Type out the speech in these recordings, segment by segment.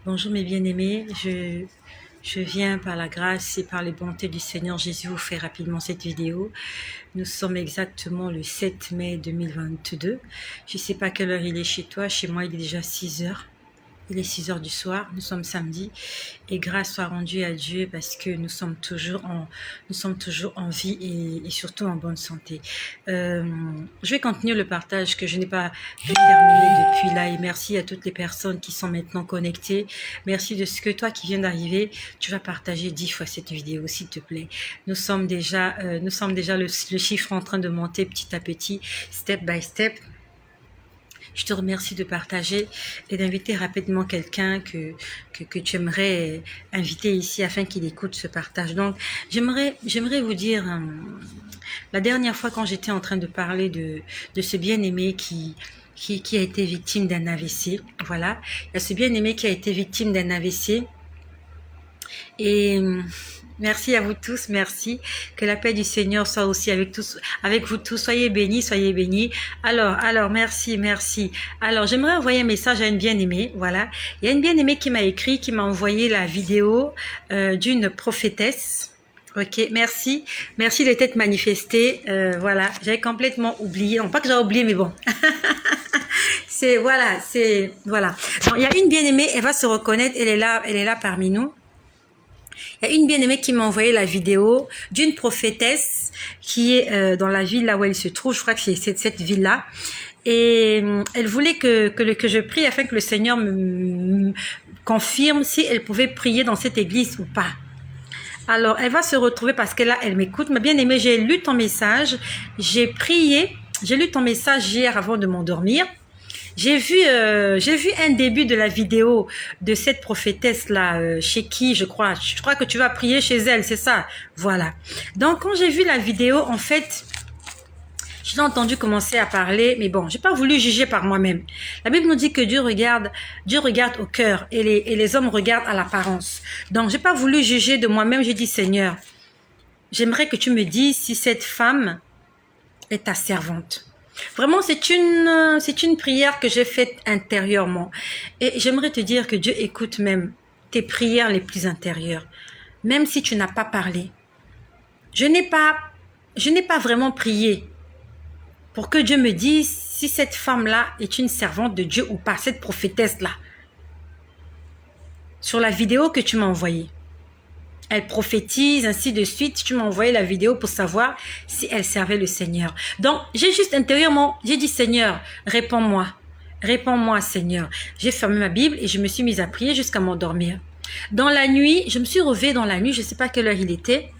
Bonjour mes bien-aimés, je viens par la grâce et par les bontés du Seigneur Jésus vous faire rapidement cette vidéo. Nous sommes exactement le 7 mai 2022. Je ne sais pas quelle heure il est chez toi, chez moi il est déjà 6 heures. Il est 6 heures du soir, nous sommes samedi et grâce soit rendue à Dieu parce que nous sommes toujours en vie et surtout en bonne santé. Je vais continuer le partage que je n'ai pas pu terminer depuis là et merci à toutes les personnes qui sont maintenant connectées. Merci de ce que toi qui viens d'arriver, tu vas partager 10 fois cette vidéo s'il te plaît. Nous sommes déjà le chiffre en train de monter petit à petit, step by step. Je te remercie de partager et d'inviter rapidement quelqu'un que tu aimerais inviter ici afin qu'il écoute ce partage. Donc, j'aimerais vous dire, la dernière fois quand j'étais en train de parler de ce bien-aimé qui a été victime d'un AVC, voilà, il y a ce bien-aimé qui a été victime d'un AVC et merci à vous tous, merci. Que la paix du Seigneur soit aussi avec vous tous. Soyez bénis, soyez bénis. Alors, merci, merci. Alors, j'aimerais envoyer un message à une bien-aimée, voilà. Il y a une bien-aimée qui m'a écrit, qui m'a envoyé la vidéo d'une prophétesse. Ok, merci. Merci de t'être manifestée. Voilà, j'avais complètement oublié. Non, pas que j'ai oublié, mais bon. Voilà. Donc, il y a une bien-aimée, elle va se reconnaître, elle est là parmi nous. Il y a une bien-aimée qui m'a envoyé la vidéo d'une prophétesse qui est dans la ville là où elle se trouve. Je crois que c'est cette ville-là. Et elle voulait que je prie afin que le Seigneur me confirme si elle pouvait prier dans cette église ou pas. Alors, elle va se retrouver parce que là, elle m'écoute. Ma bien-aimée, j'ai lu ton message. J'ai prié. J'ai lu ton message hier avant de m'endormir. J'ai vu un début de la vidéo de cette prophétesse là chez qui je crois que tu vas prier chez elle, c'est ça. Voilà. Donc quand j'ai vu la vidéo, en fait, j'ai entendu commencer à parler, mais bon, j'ai pas voulu juger par moi-même. La Bible nous dit que Dieu regarde au cœur et les hommes regardent à l'apparence. Donc j'ai pas voulu juger de moi-même, j'ai dit Seigneur, j'aimerais que tu me dises si cette femme est ta servante. Vraiment, c'est une prière que j'ai faite intérieurement. Et j'aimerais te dire que Dieu écoute même tes prières les plus intérieures. Même si tu n'as pas parlé. Je n'ai pas vraiment prié pour que Dieu me dise si cette femme-là est une servante de Dieu ou pas, cette prophétesse-là. Sur la vidéo que tu m'as envoyée. Elle prophétise, ainsi de suite. Tu m'as envoyé la vidéo pour savoir si elle servait le Seigneur. Donc, j'ai juste intérieurement, j'ai dit, Seigneur, réponds-moi. Réponds-moi, Seigneur. J'ai fermé ma Bible et je me suis mise à prier jusqu'à m'endormir. Dans la nuit, je me suis réveillée dans la nuit, je ne sais pas quelle heure il était.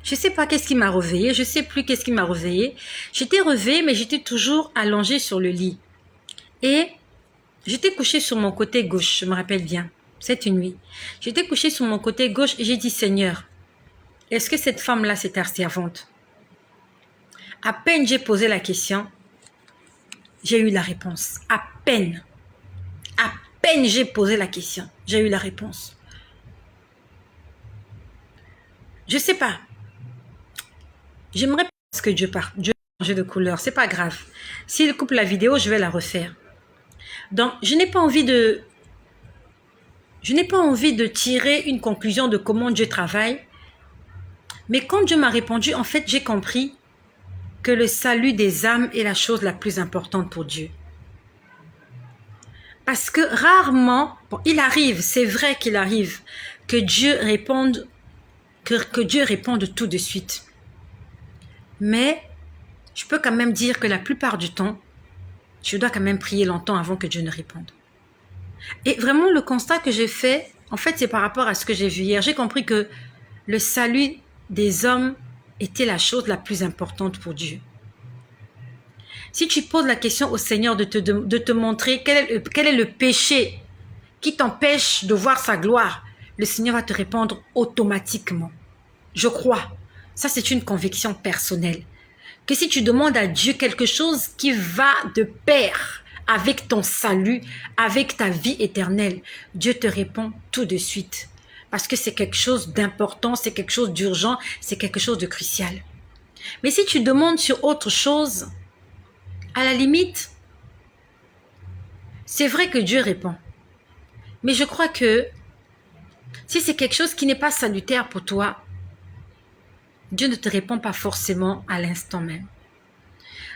Je ne sais pas qu'est-ce qui m'a réveillée, je ne sais plus qu'est-ce qui m'a réveillée. J'étais réveillée, mais j'étais toujours allongée sur le lit. Et j'étais couchée sur mon côté gauche, je me rappelle bien. Cette nuit. J'étais couchée sur mon côté gauche et j'ai dit, Seigneur, est-ce que cette femme-là, c'est ta servante? À peine j'ai posé la question, j'ai eu la réponse. À peine j'ai posé la question, j'ai eu la réponse. Je sais pas. J'aimerais pas que Dieu parte. Dieu a changé de couleur, c'est pas grave. S'il coupe la vidéo, je vais la refaire. Donc, je n'ai pas envie de tirer une conclusion de comment Dieu travaille. Mais quand Dieu m'a répondu, en fait, j'ai compris que le salut des âmes est la chose la plus importante pour Dieu. Parce que rarement, bon, il arrive, c'est vrai qu'il arrive, que Dieu réponde, que Dieu réponde tout de suite. Mais je peux quand même dire que la plupart du temps, je dois quand même prier longtemps avant que Dieu ne réponde. Et vraiment, le constat que j'ai fait, en fait, c'est par rapport à ce que j'ai vu hier. J'ai compris que le salut des hommes était la chose la plus importante pour Dieu. Si tu poses la question au Seigneur de te montrer quel est le péché qui t'empêche de voir sa gloire, le Seigneur va te répondre automatiquement. Je crois. Ça, c'est une conviction personnelle. Que si tu demandes à Dieu quelque chose qui va de pair avec ton salut, avec ta vie éternelle, Dieu te répond tout de suite. Parce que c'est quelque chose d'important, c'est quelque chose d'urgent, c'est quelque chose de crucial. Mais si tu demandes sur autre chose, à la limite, c'est vrai que Dieu répond. Mais je crois que si c'est quelque chose qui n'est pas salutaire pour toi, Dieu ne te répond pas forcément à l'instant même.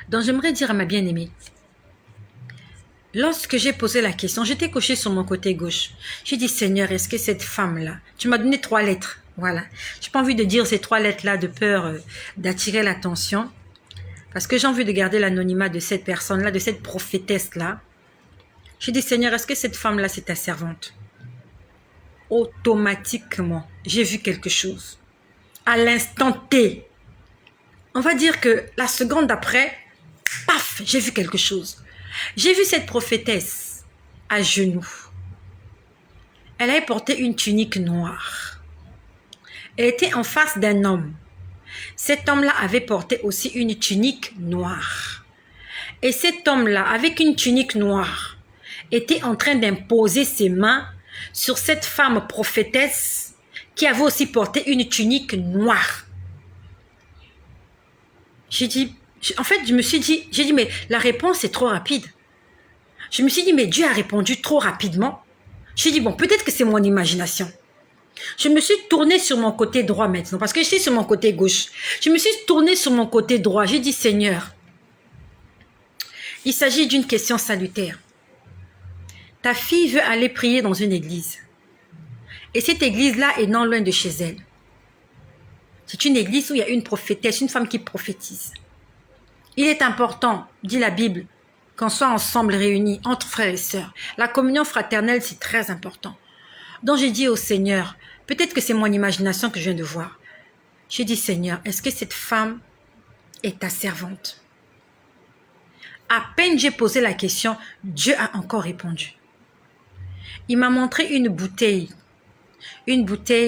Donc j'aimerais dire à ma bien-aimée, lorsque j'ai posé la question, j'étais couchée sur mon côté gauche. J'ai dit, Seigneur, est-ce que cette femme-là, tu m'as donné 3 lettres, voilà. J'ai pas envie de dire ces 3 lettres-là de peur d'attirer l'attention, parce que j'ai envie de garder l'anonymat de cette personne-là, de cette prophétesse-là. J'ai dit, Seigneur, est-ce que cette femme-là, c'est ta servante? Automatiquement, j'ai vu quelque chose. À l'instant T, on va dire que la seconde d'après, paf, j'ai vu quelque chose. J'ai vu cette prophétesse à genoux. Elle avait porté une tunique noire. Elle était en face d'un homme. Cet homme-là avait porté aussi une tunique noire. Et cet homme-là, avec une tunique noire, était en train d'imposer ses mains sur cette femme prophétesse qui avait aussi porté une tunique noire. J'ai dit, en fait, je me suis dit, j'ai dit, mais la réponse est trop rapide. Je me suis dit, mais Dieu a répondu trop rapidement. J'ai dit, bon, peut-être que c'est mon imagination. Je me suis tournée sur mon côté droit maintenant, parce que je suis sur mon côté gauche. Je me suis tournée sur mon côté droit. J'ai dit, Seigneur, il s'agit d'une question salutaire. Ta fille veut aller prier dans une église. Et cette église-là est non loin de chez elle. C'est une église où il y a une prophétesse, une femme qui prophétise. Il est important, dit la Bible, qu'on soit ensemble réunis, entre frères et sœurs. La communion fraternelle, c'est très important. Donc j'ai dit au Seigneur, peut-être que c'est mon imagination que je viens de voir. J'ai dit, Seigneur, est-ce que cette femme est ta servante? À peine j'ai posé la question, Dieu a encore répondu. Il m'a montré une bouteille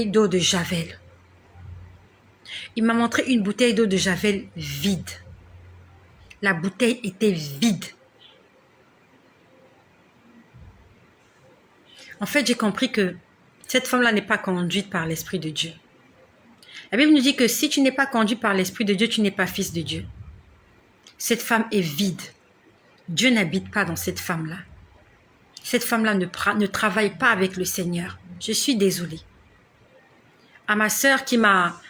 d'eau de Javel. Il m'a montré une bouteille d'eau de Javel vide. La bouteille était vide. En fait, j'ai compris que cette femme-là n'est pas conduite par l'Esprit de Dieu. La Bible nous dit que si tu n'es pas conduit par l'Esprit de Dieu, tu n'es pas fils de Dieu. Cette femme est vide. Dieu n'habite pas dans cette femme-là. Cette femme-là ne travaille pas avec le Seigneur. Je suis désolée. À ma sœur qui m'a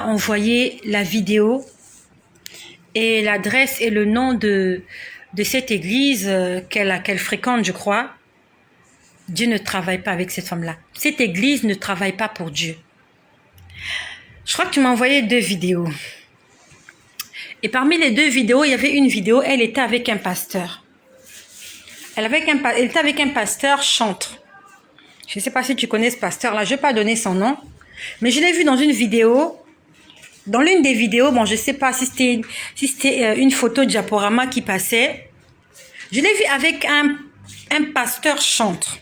envoyé la vidéo et l'adresse et le nom de cette église qu'elle fréquente, je crois. Dieu ne travaille pas avec cette femme-là. Cette église ne travaille pas pour Dieu. Je crois que tu m'as envoyé 2 vidéos. Et parmi les 2 vidéos, il y avait une vidéo, elle était avec un pasteur. Elle était avec un pasteur chantre. Je ne sais pas si tu connais ce pasteur-là, je ne vais pas donner son nom. Mais je l'ai vu dans une vidéo. Dans l'une des vidéos, bon, je ne sais pas si c'était une photo de Diaporama qui passait. Je l'ai vu avec un pasteur chantre.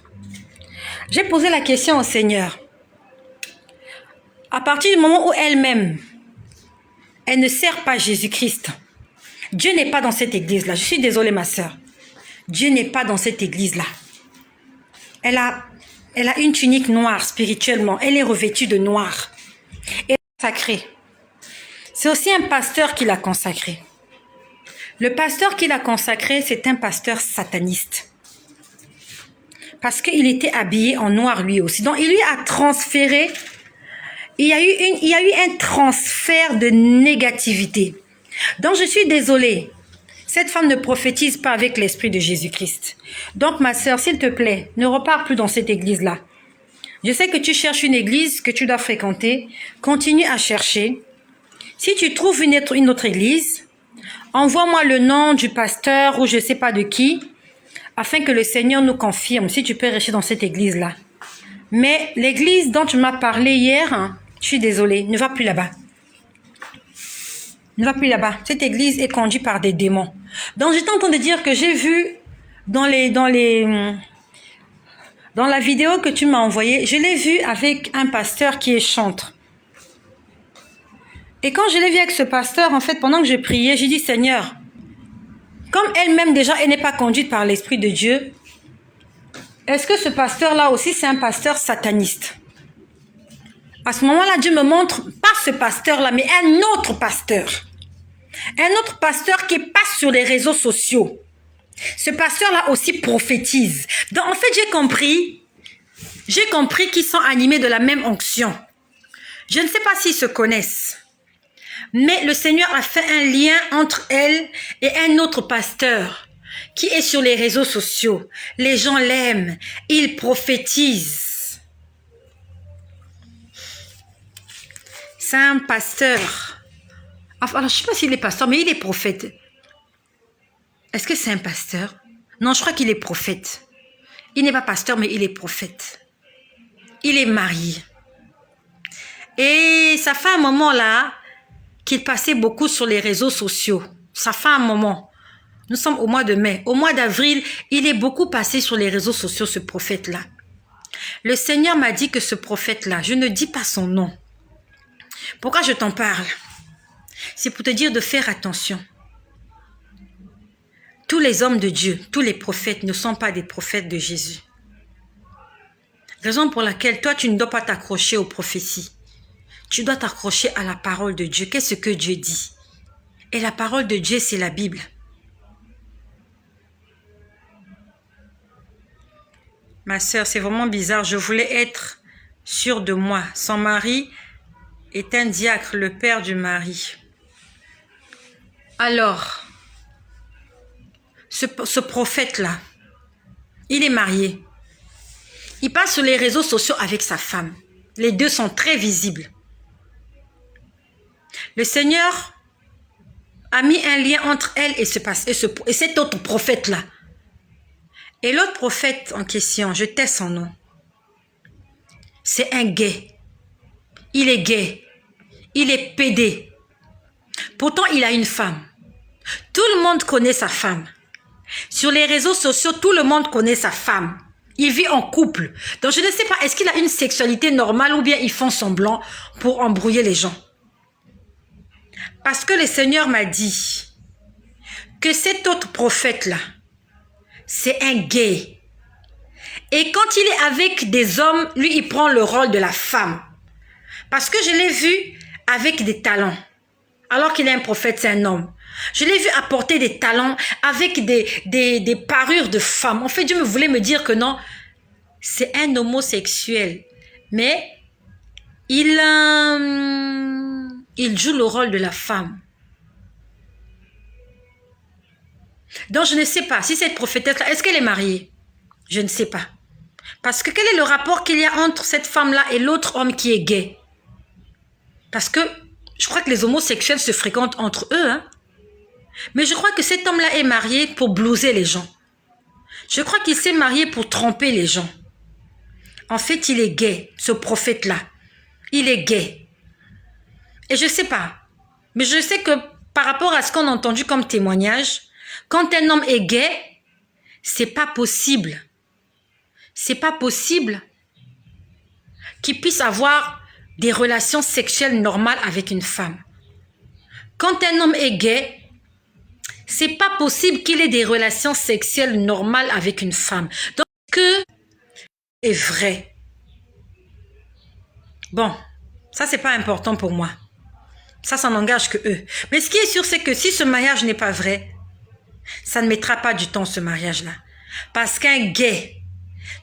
J'ai posé la question au Seigneur. À partir du moment où elle-même, elle ne sert pas Jésus-Christ, Dieu n'est pas dans cette église-là. Je suis désolée, ma sœur. Dieu n'est pas dans cette église-là. Elle a une tunique noire spirituellement. Elle est revêtue de noir. Elle est consacrée. C'est aussi un pasteur qui l'a consacrée. Le pasteur qui l'a consacrée, c'est un pasteur sataniste. Parce qu'il était habillé en noir lui aussi. Donc, il lui a transféré. Il y a eu un transfert de négativité. Donc, je suis désolée. Cette femme ne prophétise pas avec l'esprit de Jésus-Christ. Donc, ma sœur, s'il te plaît, ne repars plus dans cette église-là. Je sais que tu cherches une église que tu dois fréquenter. Continue à chercher. Si tu trouves une autre église, envoie-moi le nom du pasteur ou je ne sais pas de qui, afin que le Seigneur nous confirme si tu peux rester dans cette église-là. Mais l'église dont tu m'as parlé hier, je suis désolée, ne va plus là-bas. Ne va plus là-bas. Cette église est conduite par des démons. Donc, j'étais en train de dire que j'ai vu dans la vidéo que tu m'as envoyée, je l'ai vu avec un pasteur qui est chantre. Et quand je l'ai vu avec ce pasteur, en fait, pendant que je priais, j'ai dit, Seigneur, comme elle-même déjà, elle n'est pas conduite par l'Esprit de Dieu, est-ce que ce pasteur-là aussi, c'est un pasteur sataniste? À ce moment-là, Dieu me montre, pas ce pasteur-là, mais un autre pasteur. Un autre pasteur qui passe sur les réseaux sociaux. Ce pasteur-là aussi prophétise. Donc, en fait, j'ai compris J'ai compris qu'ils sont animés de la même onction. Je ne sais pas s'ils se connaissent. Mais le Seigneur a fait un lien entre elle et un autre pasteur qui est sur les réseaux sociaux. Les gens l'aiment. Il prophétise. C'est un pasteur. Enfin, alors, je ne sais pas s'il est pasteur, mais il est prophète. Est-ce que c'est un pasteur? Non, je crois qu'il est prophète. Il n'est pas pasteur, mais il est prophète. Il est marié. Et ça fait un moment là qu'il passait beaucoup sur les réseaux sociaux. Ça fait un moment. Nous sommes au mois de mai. Au mois d'avril, il est beaucoup passé sur les réseaux sociaux, ce prophète-là. Le Seigneur m'a dit que ce prophète-là, je ne dis pas son nom. Pourquoi je t'en parle? C'est pour te dire de faire attention. Tous les hommes de Dieu, tous les prophètes ne sont pas des prophètes de Jésus. Raison pour laquelle toi, tu ne dois pas t'accrocher aux prophéties. Tu dois t'accrocher à la parole de Dieu. Qu'est-ce que Dieu dit? Et la parole de Dieu, c'est la Bible. Ma sœur, c'est vraiment bizarre. Je voulais être sûre de moi. Son mari est un diacre, le père du mari. Alors, ce prophète-là, il est marié. Il passe sur les réseaux sociaux avec sa femme. Les deux sont très visibles. Le Seigneur a mis un lien entre elle et cet autre prophète-là. Et l'autre prophète en question, je tais son nom, c'est un gay. Il est gay. Il est pédé. Pourtant, il a une femme. Tout le monde connaît sa femme. Sur les réseaux sociaux, tout le monde connaît sa femme. Il vit en couple. Donc, je ne sais pas, est-ce qu'il a une sexualité normale ou bien ils font semblant pour embrouiller les gens? Parce que le Seigneur m'a dit que cet autre prophète-là, c'est un gay. Et quand il est avec des hommes, lui, il prend le rôle de la femme. Parce que je l'ai vu avec des talents. Alors qu'il est un prophète, c'est un homme. Je l'ai vu apporter des talents avec des parures de femme. En fait, Dieu voulait me dire que non, c'est un homosexuel. Mais il joue le rôle de la femme. Donc, je ne sais pas si cette prophétesse-là, est-ce qu'elle est mariée? Je ne sais pas. Parce que quel est le rapport qu'il y a entre cette femme-là et l'autre homme qui est gay? Parce que je crois que les homosexuels se fréquentent entre eux. Hein? Mais je crois que cet homme-là est marié pour blouser les gens. Je crois qu'il s'est marié pour tromper les gens. En fait, il est gay, ce prophète-là. Il est gay. Et je ne sais pas. Mais je sais que par rapport à ce qu'on a entendu comme témoignage, quand un homme est gay, c'est pas possible. C'est pas possible qu'il puisse avoir des relations sexuelles normales avec une femme. Quand un homme est gay, c'est pas possible qu'il ait des relations sexuelles normales avec une femme. Donc, que est vrai. Bon, ça c'est pas important pour moi. Ça n'engage que eux. Mais ce qui est sûr, c'est que si ce mariage n'est pas vrai, ça ne mettra pas du temps, ce mariage-là. Parce qu'un gay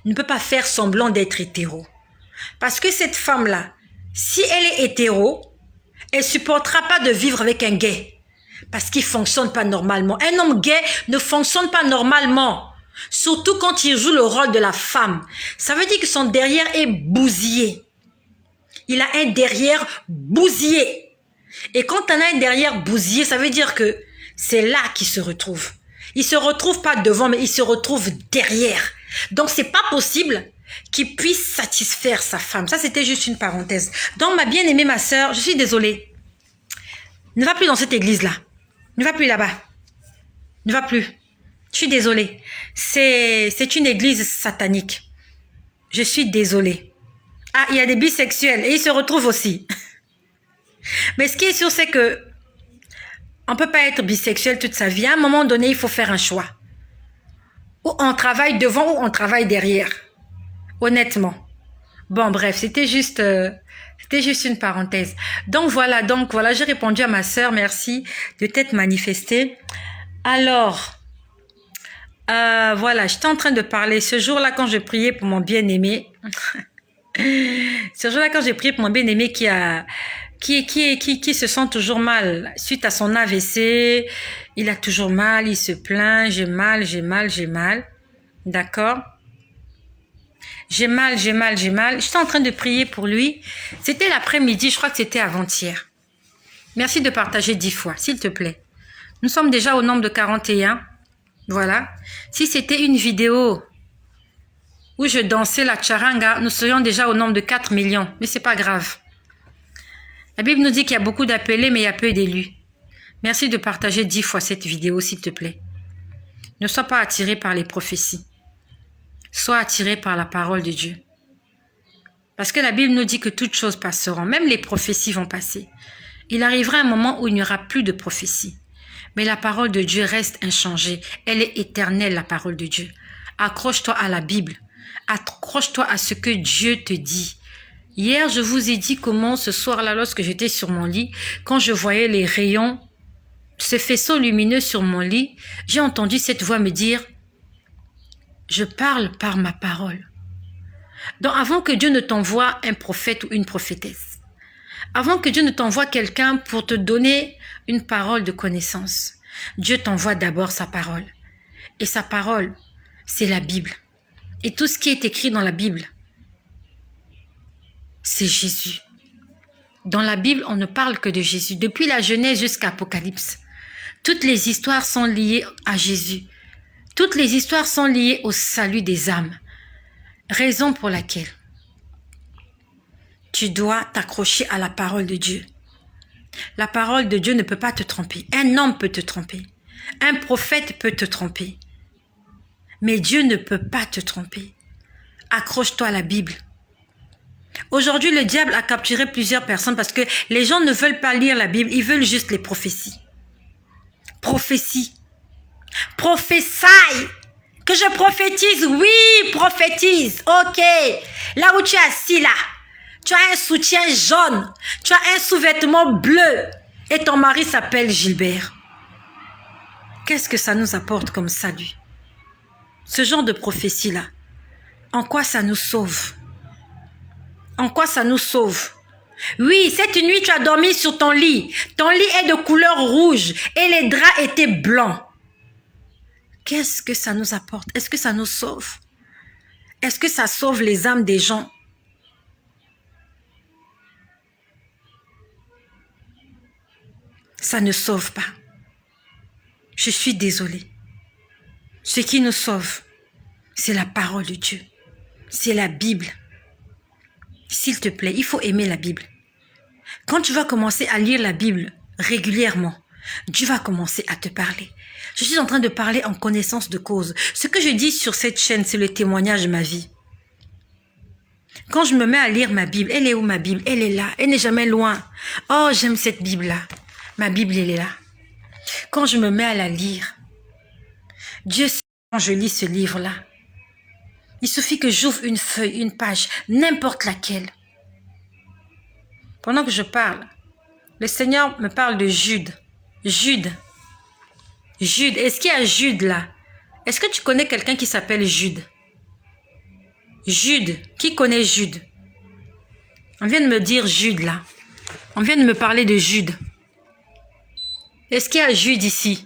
ne peut pas faire semblant d'être hétéro. Parce que cette femme-là, si elle est hétéro, elle ne supportera pas de vivre avec un gay. Parce qu'il ne fonctionne pas normalement. Un homme gay ne fonctionne pas normalement. Surtout quand il joue le rôle de la femme. Ça veut dire que son derrière est bousillé. Il a un derrière bousillé. Et quand on a un derrière bousillé, ça veut dire que c'est là qu'il se retrouve. Il ne se retrouve pas devant, mais il se retrouve derrière. Donc, c'est pas possible qu'il puisse satisfaire sa femme. Ça, c'était juste une parenthèse. Donc, ma bien-aimée, ma sœur, je suis désolée. Ne va plus dans cette église-là. Ne va plus là-bas. Ne va plus. Je suis désolée. C'est une église satanique. Je suis désolée. Ah, il y a des bisexuels et ils se retrouvent aussi. Mais ce qui est sûr, c'est que on ne peut pas être bisexuel toute sa vie. À un moment donné, il faut faire un choix. Ou on travaille devant ou on travaille derrière. Honnêtement. Bon, bref, c'était juste une parenthèse. Donc voilà, j'ai répondu à ma sœur. Merci de t'être manifestée. Alors, Voilà, j'étais en train de parler ce jour-là quand je priais pour mon bien-aimé. Ce jour-là quand j'ai prié pour mon bien-aimé qui se sent toujours mal suite à son AVC. Il a toujours mal, il se plaint, j'ai mal, j'ai mal, j'ai mal. D'accord? J'ai mal, j'ai mal, j'ai mal. J'étais en train de prier pour lui. C'était l'après-midi, je crois que c'était avant-hier. Merci de partager 10 fois, s'il te plaît. Nous sommes déjà au nombre de 41. Voilà. Si c'était une vidéo où je dansais la charanga, nous serions déjà au nombre de 4 millions. Mais c'est pas grave. La Bible nous dit qu'il y a beaucoup d'appelés, mais il y a peu d'élus. Merci de partager 10 fois cette vidéo, s'il te plaît. Ne sois pas attiré par les prophéties. Sois attiré par la parole de Dieu. Parce que la Bible nous dit que toutes choses passeront. Même les prophéties vont passer. Il arrivera un moment où il n'y aura plus de prophéties. Mais la parole de Dieu reste inchangée. Elle est éternelle, la parole de Dieu. Accroche-toi à la Bible. Accroche-toi à ce que Dieu te dit. Hier, je vous ai dit comment ce soir-là, lorsque j'étais sur mon lit, quand je voyais les rayons, ce faisceau lumineux sur mon lit, j'ai entendu cette voix me dire, je parle par ma parole. Donc, avant que Dieu ne t'envoie un prophète ou une prophétesse, avant que Dieu ne t'envoie quelqu'un pour te donner une parole de connaissance, Dieu t'envoie d'abord sa parole. Et sa parole, c'est la Bible. Et tout ce qui est écrit dans la Bible, c'est Jésus. Dans la Bible, on ne parle que de Jésus. Depuis la Genèse jusqu'à Apocalypse, toutes les histoires sont liées à Jésus. Toutes les histoires sont liées au salut des âmes. Raison pour laquelle tu dois t'accrocher à la parole de Dieu. La parole de Dieu ne peut pas te tromper. Un homme peut te tromper. Un prophète peut te tromper. Mais Dieu ne peut pas te tromper. Accroche-toi à la Bible. Aujourd'hui, le diable a capturé plusieurs personnes parce que les gens ne veulent pas lire la Bible, ils veulent juste les prophéties. Prophétie. Prophétie. Que je prophétise, oui, prophétise. Ok. Là où tu es assis là, tu as un soutien jaune, tu as un sous-vêtement bleu et ton mari s'appelle Gilbert. Qu'est-ce que ça nous apporte comme salut? Ce genre de prophétie-là, en quoi ça nous sauve? En quoi ça nous sauve? Oui, cette nuit, tu as dormi sur ton lit. Ton lit est de couleur rouge et les draps étaient blancs. Qu'est-ce que ça nous apporte? Est-ce que ça nous sauve? Est-ce que ça sauve les âmes des gens? Ça ne sauve pas. Je suis désolée. Ce qui nous sauve, c'est la parole de Dieu. C'est la Bible. S'il te plaît, il faut aimer la Bible. Quand tu vas commencer à lire la Bible régulièrement, Dieu va commencer à te parler. Je suis en train de parler en connaissance de cause. Ce que je dis sur cette chaîne, c'est le témoignage de ma vie. Quand je me mets à lire ma Bible, elle est où ma Bible? Elle est là, elle n'est jamais loin. Oh, j'aime cette Bible-là. Ma Bible, elle est là. Quand je me mets à la lire, Dieu sait quand je lis ce livre-là. Il suffit que j'ouvre une feuille, une page, n'importe laquelle. Pendant que je parle, le Seigneur me parle de Jude. Jude. Jude. Est-ce qu'il y a Jude là? Est-ce que tu connais quelqu'un qui s'appelle Jude? Jude. Qui connaît Jude? On vient de me dire Jude là. On vient de me parler de Jude. Est-ce qu'il y a Jude ici?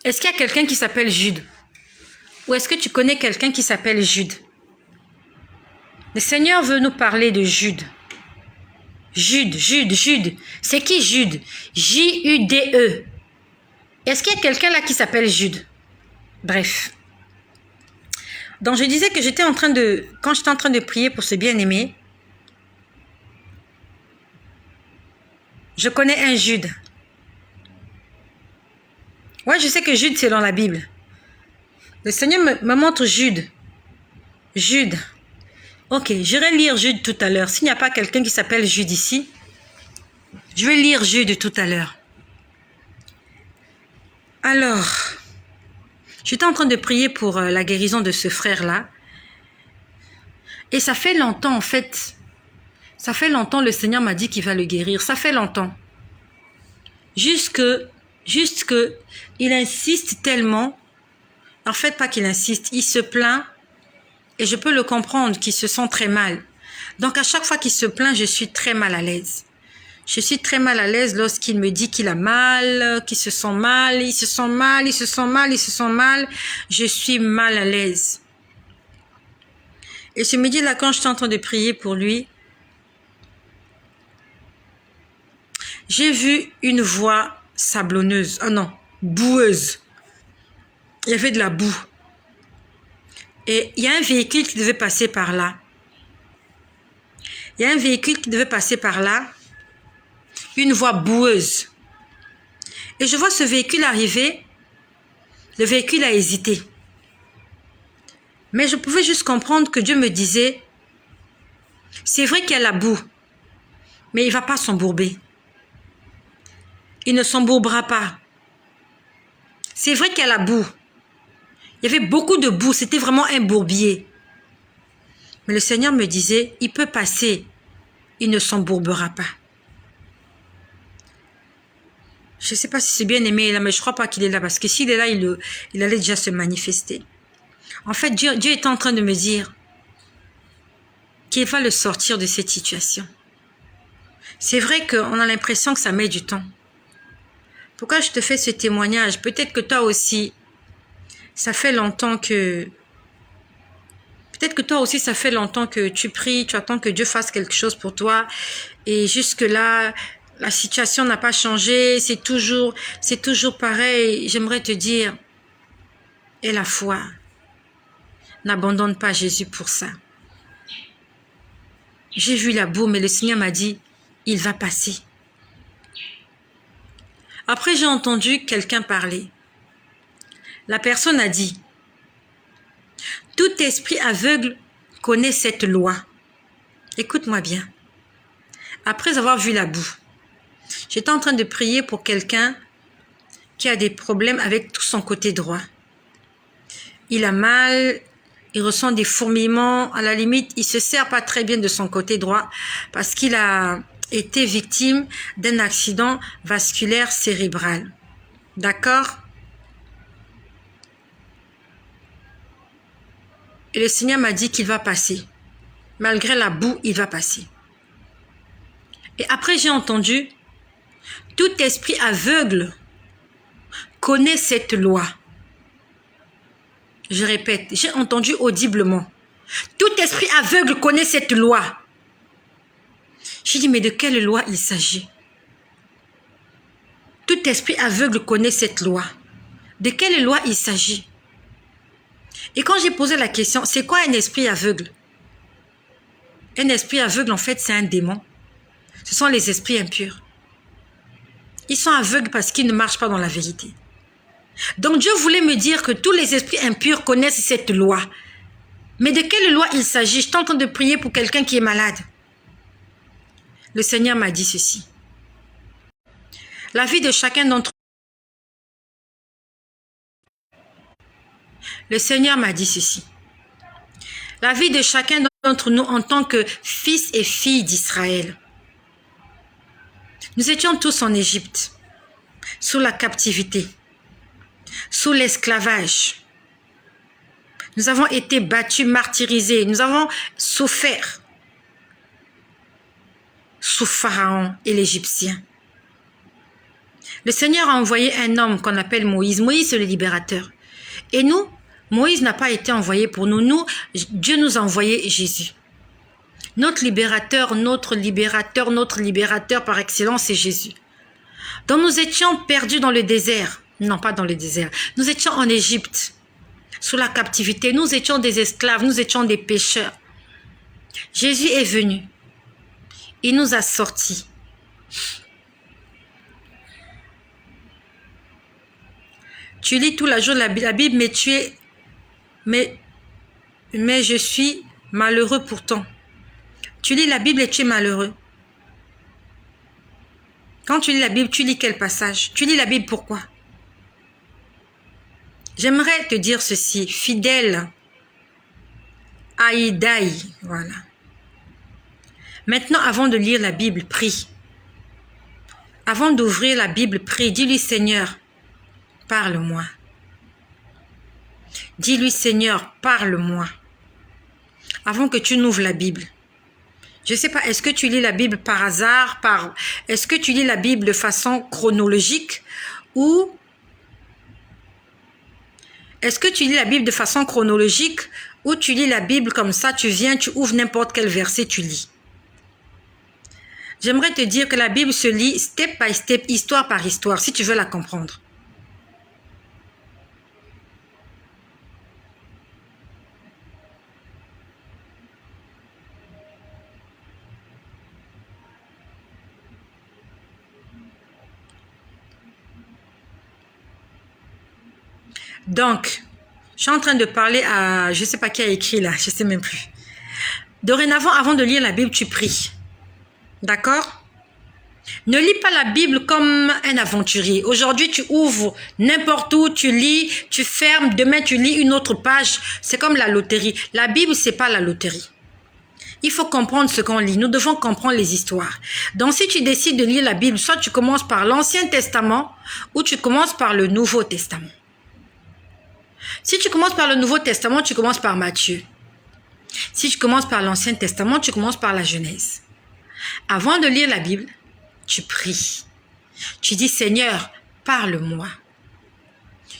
Est-ce qu'il y a quelqu'un qui s'appelle Jude? Ou est-ce que tu connais quelqu'un qui s'appelle Jude? Le Seigneur veut nous parler de Jude. Jude, Jude, Jude. C'est qui Jude? J-U-D-E. Est-ce qu'il y a quelqu'un là qui s'appelle Jude? Bref. Donc je disais que quand j'étais en train de prier pour ce bien-aimé, je connais un Jude. Ouais, je sais que Jude, c'est dans la Bible. Le Seigneur me montre Jude. Jude. Ok, j'irai lire Jude tout à l'heure. S'il n'y a pas quelqu'un qui s'appelle Jude ici, je vais lire Jude tout à l'heure. Alors, j'étais en train de prier pour la guérison de ce frère-là. Et ça fait longtemps, en fait. Ça fait longtemps, le Seigneur m'a dit qu'il va le guérir. Ça fait longtemps. Jusque Juste que il insiste tellement. En fait, pas qu'il insiste, il se plaint. Et je peux le comprendre, qu'il se sent très mal. Donc, à chaque fois qu'il se plaint, je suis très mal à l'aise. Je suis très mal à l'aise lorsqu'il me dit qu'il a mal, qu'il se sent mal, il se sent mal, il se sent mal, il se sent mal. Je suis mal à l'aise. Et ce midi-là, quand j'étais en train de prier pour lui, j'ai vu une voie sablonneuse. Oh non, boueuse. Il y avait de la boue. Et il y a un véhicule qui devait passer par là. Il y a un véhicule qui devait passer par là. Une voie boueuse. Et je vois ce véhicule arriver. Le véhicule a hésité. Mais je pouvais juste comprendre que Dieu me disait, c'est vrai qu'il y a la boue, mais il ne va pas s'embourber. Il ne s'embourbera pas. C'est vrai qu'il y a la boue. Il y avait beaucoup de boue, c'était vraiment un bourbier. Mais le Seigneur me disait, il peut passer, il ne s'embourbera pas. Je ne sais pas si c'est bien aimé là, mais je ne crois pas qu'il est là, parce que s'il est là, il allait déjà se manifester. En fait, Dieu est en train de me dire qu'il va le sortir de cette situation. C'est vrai qu'on a l'impression que ça met du temps. Pourquoi je te fais ce témoignage? Peut-être que toi aussi, ça fait longtemps que... Peut-être que toi aussi, ça fait longtemps que tu pries, tu attends que Dieu fasse quelque chose pour toi. Et jusque-là, la situation n'a pas changé, c'est toujours pareil. J'aimerais te dire, et la foi, n'abandonne pas Jésus pour ça. J'ai vu la boue, mais le Seigneur m'a dit, il va passer. Après, j'ai entendu quelqu'un parler. La personne a dit, tout esprit aveugle connaît cette loi. Écoute-moi bien. Après avoir vu la boue, j'étais en train de prier pour quelqu'un qui a des problèmes avec tout son côté droit. Il a mal, il ressent des fourmillements. À la limite, il ne se sert pas très bien de son côté droit parce qu'il a été victime d'un accident vasculaire cérébral. D'accord? Et le Seigneur m'a dit qu'il va passer. Malgré la boue, il va passer. Et après, j'ai entendu, tout esprit aveugle connaît cette loi. Je répète, j'ai entendu audiblement. Tout esprit aveugle connaît cette loi. J'ai dit, mais de quelle loi il s'agit? Tout esprit aveugle connaît cette loi. De quelle loi il s'agit? Et quand j'ai posé la question, c'est quoi un esprit aveugle? Un esprit aveugle, en fait, c'est un démon. Ce sont les esprits impurs. Ils sont aveugles parce qu'ils ne marchent pas dans la vérité. Donc Dieu voulait me dire que tous les esprits impurs connaissent cette loi. Mais de quelle loi il s'agit? Je suis en train de prier pour quelqu'un qui est malade. Le Seigneur m'a dit ceci. La vie de chacun d'entre Le Seigneur m'a dit ceci. La vie de chacun d'entre nous en tant que fils et filles d'Israël. Nous étions tous en Égypte, sous la captivité, sous l'esclavage. Nous avons été battus, martyrisés, nous avons souffert sous Pharaon et l'Égyptien. Le Seigneur a envoyé un homme qu'on appelle Moïse. Moïse, c'est le libérateur. Et nous, Moïse n'a pas été envoyé pour nous. Nous, Dieu nous a envoyé Jésus. Notre libérateur par excellence, c'est Jésus. Donc nous étions perdus dans le désert. Non, pas dans le désert. Nous étions en Égypte, sous la captivité. Nous étions des esclaves, nous étions des pécheurs. Jésus est venu. Il nous a sortis. Tu lis tout la jour la Bible, mais je suis malheureux pourtant. Tu lis la Bible et tu es malheureux. Quand tu lis la Bible, tu lis quel passage? Tu lis la Bible pourquoi? J'aimerais te dire ceci, fidèle, Aïdaï, voilà. Maintenant, avant de lire la Bible, prie. Avant d'ouvrir la Bible, prie, dis-lui Seigneur, parle-moi. Dis-lui Seigneur, parle-moi. Avant que tu n'ouvres la Bible. Je ne sais pas, est-ce que tu lis la Bible par hasard, est-ce que tu lis la Bible de façon chronologique ou est-ce que tu lis la Bible de façon chronologique ou tu lis la Bible comme ça, tu viens, tu ouvres n'importe quel verset, tu lis. J'aimerais te dire que la Bible se lit step by step, histoire par histoire, si tu veux la comprendre. Donc, je suis en train de parler à, je ne sais pas qui a écrit là, je ne sais même plus. Dorénavant, avant de lire la Bible, tu pries. D'accord? Ne lis pas la Bible comme un aventurier. Aujourd'hui, tu ouvres n'importe où, tu lis, tu fermes. Demain, tu lis une autre page. C'est comme la loterie. La Bible, c'est pas la loterie. Il faut comprendre ce qu'on lit. Nous devons comprendre les histoires. Donc, si tu décides de lire la Bible, soit tu commences par l'Ancien Testament ou tu commences par le Nouveau Testament. Si tu commences par le Nouveau Testament, tu commences par Matthieu. Si tu commences par l'Ancien Testament, tu commences par la Genèse. Avant de lire la Bible, tu pries. Tu dis, Seigneur, parle-moi.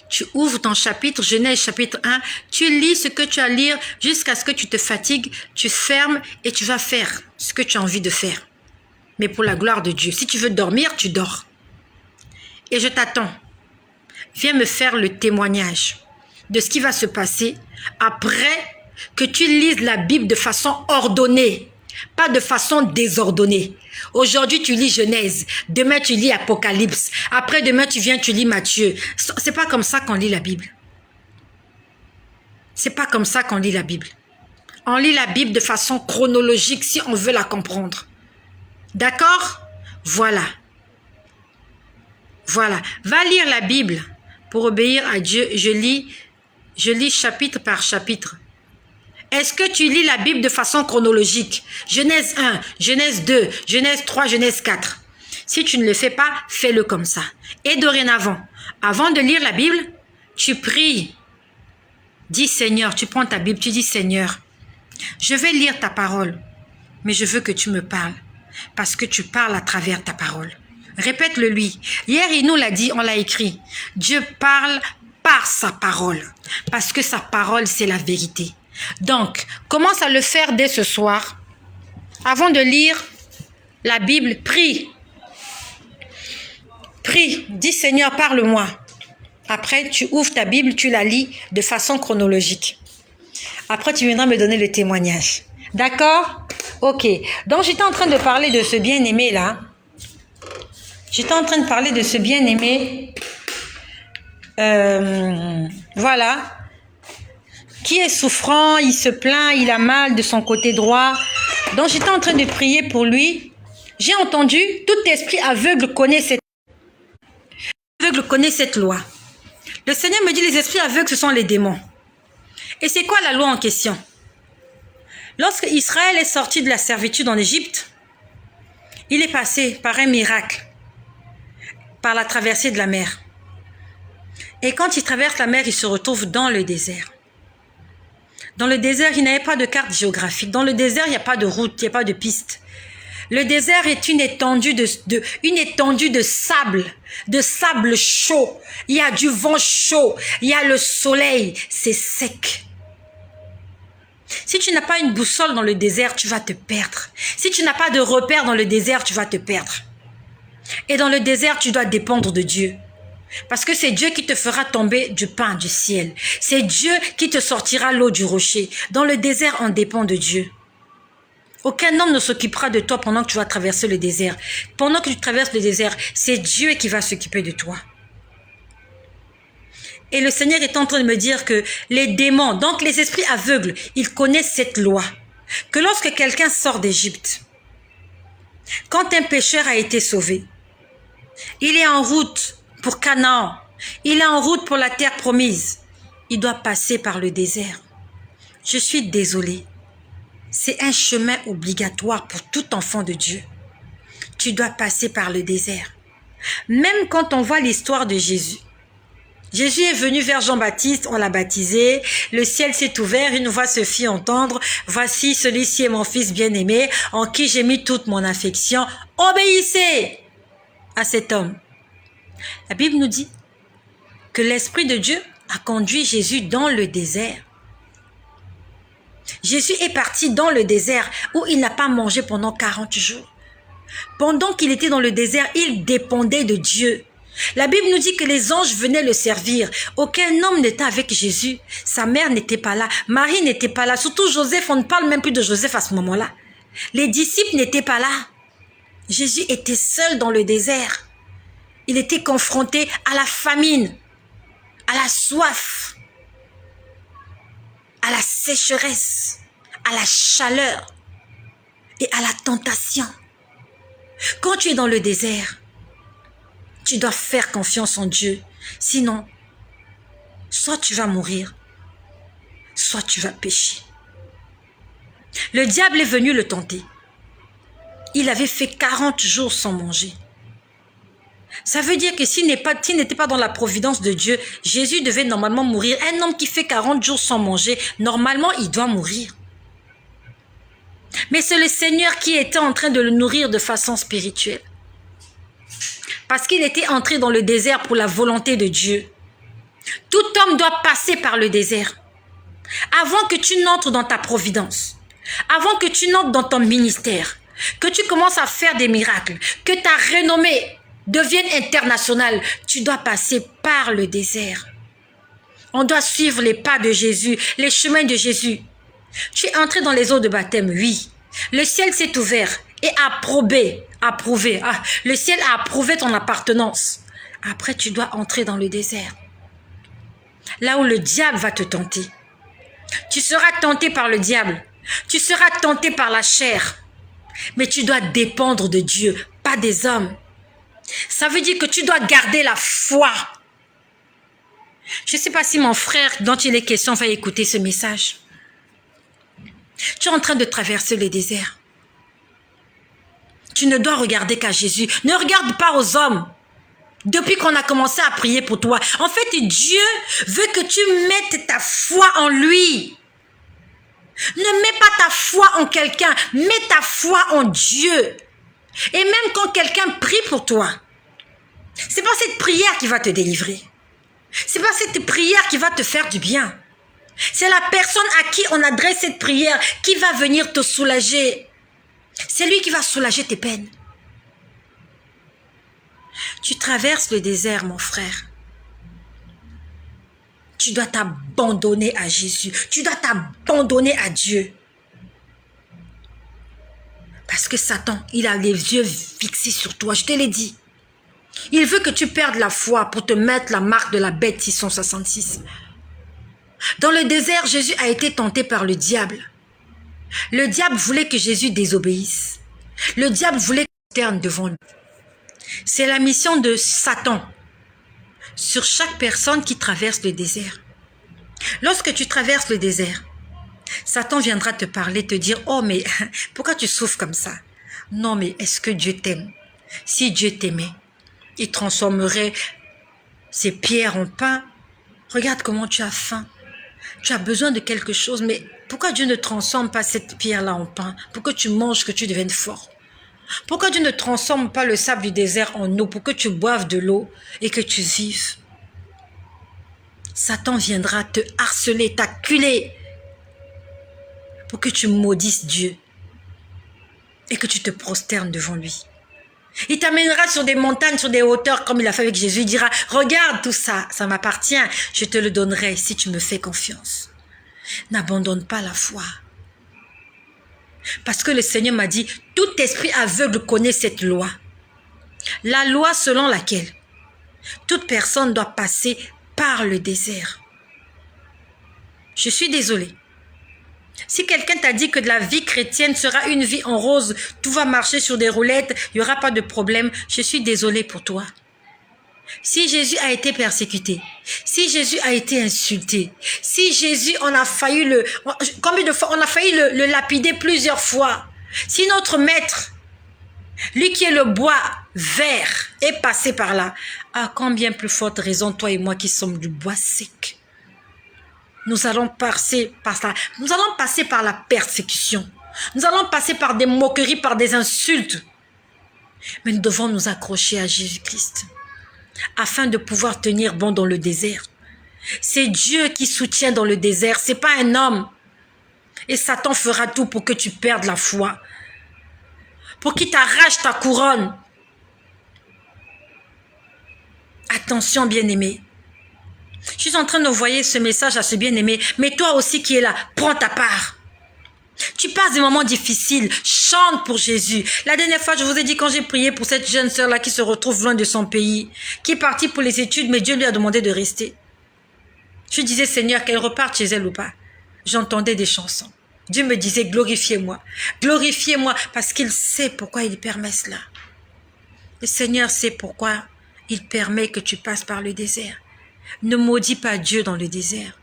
Tu ouvres ton chapitre, Genèse chapitre 1, tu lis ce que tu as à lire jusqu'à ce que tu te fatigues, tu fermes et tu vas faire ce que tu as envie de faire. Mais pour la gloire de Dieu. Si tu veux dormir, tu dors. Et je t'attends. Viens me faire le témoignage de ce qui va se passer après que tu lises la Bible de façon ordonnée, pas de façon désordonnée. Aujourd'hui, tu lis Genèse, demain, tu lis Apocalypse, après demain, tu viens, tu lis Matthieu. C'est pas comme ça qu'on lit la Bible. C'est pas comme ça qu'on lit la Bible. On lit la Bible de façon chronologique si on veut la comprendre. D'accord? Voilà. Voilà. Va lire la Bible pour obéir à Dieu. Je lis chapitre par chapitre. Est-ce que tu lis la Bible de façon chronologique? Genèse 1, Genèse 2, Genèse 3, Genèse 4. Si tu ne le fais pas, fais-le comme ça. Et dorénavant, avant de lire la Bible, tu pries. Dis Seigneur, tu prends ta Bible, tu dis Seigneur, je vais lire ta parole, mais je veux que tu me parles, parce que tu parles à travers ta parole. Répète-le lui. Hier, il nous l'a dit, on l'a écrit. Dieu parle par sa parole, parce que sa parole, c'est la vérité. Donc, commence à le faire dès ce soir. Avant de lire la Bible, prie. Prie, dis Seigneur, parle-moi. Après, tu ouvres ta Bible, tu la lis de façon chronologique. Après, tu viendras me donner le témoignage. D'accord? Ok. Donc, j'étais en train de parler de ce bien-aimé là. J'étais en train de parler de ce bien-aimé. Voilà. Qui est souffrant, il se plaint, il a mal de son côté droit. Donc, j'étais en train de prier pour lui. J'ai entendu, tout esprit aveugle connaît cette loi. Le Seigneur me dit, les esprits aveugles, ce sont les démons. Et c'est quoi la loi en question? Lorsque Israël est sorti de la servitude en Égypte, il est passé par un miracle, par la traversée de la mer. Et quand il traverse la mer, il se retrouve dans le désert. Dans le désert, il n'y avait pas de carte géographique. Dans le désert, il n'y a pas de route, il n'y a pas de piste. Le désert est une étendue de sable chaud. Il y a du vent chaud, il y a le soleil, c'est sec. Si tu n'as pas une boussole dans le désert, tu vas te perdre. Si tu n'as pas de repère dans le désert, tu vas te perdre. Et dans le désert, tu dois dépendre de Dieu. Parce que c'est Dieu qui te fera tomber du pain du ciel. C'est Dieu qui te sortira l'eau du rocher. Dans le désert, on dépend de Dieu. Aucun homme ne s'occupera de toi pendant que tu vas traverser le désert. Pendant que tu traverses le désert, c'est Dieu qui va s'occuper de toi. Et le Seigneur est en train de me dire que les démons, donc les esprits aveugles, ils connaissent cette loi. Que lorsque quelqu'un sort d'Égypte, quand un pécheur a été sauvé, il est en route pour Canaan, il est en route pour la terre promise, il doit passer par le désert. Je suis désolée. C'est un chemin obligatoire pour tout enfant de Dieu. Tu dois passer par le désert. Même quand on voit l'histoire de Jésus, Jésus est venu vers Jean-Baptiste, on l'a baptisé, le ciel s'est ouvert, une voix se fit entendre, voici celui-ci est mon fils bien-aimé, en qui j'ai mis toute mon affection, obéissez à cet homme. La Bible nous dit que l'Esprit de Dieu a conduit Jésus dans le désert. Jésus est parti dans le désert où il n'a pas mangé pendant 40 jours. Pendant qu'il était dans le désert, il dépendait de Dieu. La Bible nous dit que les anges venaient le servir. Aucun homme n'était avec Jésus. Sa mère n'était pas là. Marie n'était pas là. Surtout Joseph, on ne parle même plus de Joseph à ce moment-là. Les disciples n'étaient pas là. Jésus était seul dans le désert. Il était confronté à la famine, à la soif, à la sécheresse, à la chaleur et à la tentation. Quand tu es dans le désert, tu dois faire confiance en Dieu. Sinon, soit tu vas mourir, soit tu vas pécher. Le diable est venu le tenter. Il avait fait 40 jours sans manger. Ça veut dire que s'il n'était pas dans la providence de Dieu, Jésus devait normalement mourir. Un homme qui fait 40 jours sans manger, normalement, il doit mourir. Mais c'est le Seigneur qui était en train de le nourrir de façon spirituelle. Parce qu'il était entré dans le désert pour la volonté de Dieu. Tout homme doit passer par le désert. Avant que tu n'entres dans ta providence, avant que tu n'entres dans ton ministère, que tu commences à faire des miracles, que ta renommée devienne internationale, tu dois passer par le désert. On doit suivre les pas de Jésus, les chemins de Jésus. Tu es entré dans les eaux de baptême, oui. Le ciel s'est ouvert et approuvé. Le ciel a approuvé ton appartenance. Après, tu dois entrer dans le désert. Là où le diable va te tenter. Tu seras tenté par le diable. Tu seras tenté par la chair. Mais tu dois dépendre de Dieu, pas des hommes. Ça veut dire que tu dois garder la foi. Je ne sais pas si mon frère dont il est question va écouter ce message. Tu es en train de traverser le désert. Tu ne dois regarder qu'à Jésus. Ne regarde pas aux hommes. Depuis qu'on a commencé à prier pour toi. En fait, Dieu veut que tu mettes ta foi en lui. Ne mets pas ta foi en quelqu'un. Mets ta foi en Dieu. Et même quand quelqu'un prie pour toi, c'est pas cette prière qui va te délivrer. C'est pas cette prière qui va te faire du bien. C'est la personne à qui on adresse cette prière qui va venir te soulager. C'est lui qui va soulager tes peines. Tu traverses le désert, mon frère. Tu dois t'abandonner à Jésus. Tu dois t'abandonner à Dieu. Parce que Satan, il a les yeux fixés sur toi. Je te l'ai dit. Il veut que tu perdes la foi pour te mettre la marque de la bête 666. Dans le désert, Jésus a été tenté par le diable. Le diable voulait que Jésus désobéisse. Le diable voulait qu'il se terne devant lui. C'est la mission de Satan sur chaque personne qui traverse le désert. Lorsque tu traverses le désert, Satan viendra te parler, te dire « Oh, mais pourquoi tu souffres comme ça ?» Non, mais est-ce que Dieu t'aime? Si Dieu t'aimait, il transformerait ces pierres en pain. Regarde comment tu as faim. Tu as besoin de quelque chose, mais pourquoi Dieu ne transforme pas cette pierre-là en pain pour que tu manges, que tu deviennes fort? Pourquoi Dieu ne transforme pas le sable du désert en eau pour que tu boives de l'eau et que tu vives? Satan viendra te harceler, t'acculer pour que tu maudisses Dieu et que tu te prosternes devant lui. Il t'amènera sur des montagnes, sur des hauteurs comme il a fait avec Jésus. Il dira, regarde tout ça, ça m'appartient. Je te le donnerai si tu me fais confiance. N'abandonne pas la foi. Parce que le Seigneur m'a dit, tout esprit aveugle connaît cette loi. La loi selon laquelle toute personne doit passer par le désert. Je suis désolée. Si quelqu'un t'a dit que la vie chrétienne sera une vie en rose, tout va marcher sur des roulettes, il n'y aura pas de problème, je suis désolée pour toi. Si Jésus a été persécuté, si Jésus a été insulté, si Jésus, combien de fois on a failli le lapider plusieurs fois, si notre maître Lui qui est le bois vert est passé par là. À combien plus forte raison, toi et moi qui sommes du bois sec. Nous allons passer par ça. Nous allons passer par la persécution. Nous allons passer par des moqueries, par des insultes. Mais nous devons nous accrocher à Jésus-Christ afin de pouvoir tenir bon dans le désert. C'est Dieu qui soutient dans le désert, c'est pas un homme. Et Satan fera tout pour que tu perdes la foi, pour qu'il t'arrache ta couronne. Attention, bien-aimé. Je suis en train d'envoyer ce message à ce bien-aimé, mais toi aussi qui es là, prends ta part. Tu passes des moments difficiles, chante pour Jésus. La dernière fois, je vous ai dit quand j'ai prié pour cette jeune sœur-là qui se retrouve loin de son pays, qui est partie pour les études, mais Dieu lui a demandé de rester. Je disais, Seigneur, qu'elle reparte chez elle ou pas. J'entendais des chansons. Dieu me disait, glorifiez-moi, parce qu'il sait pourquoi il permet cela. Le Seigneur sait pourquoi il permet que tu passes par le désert. Ne maudis pas Dieu dans le désert.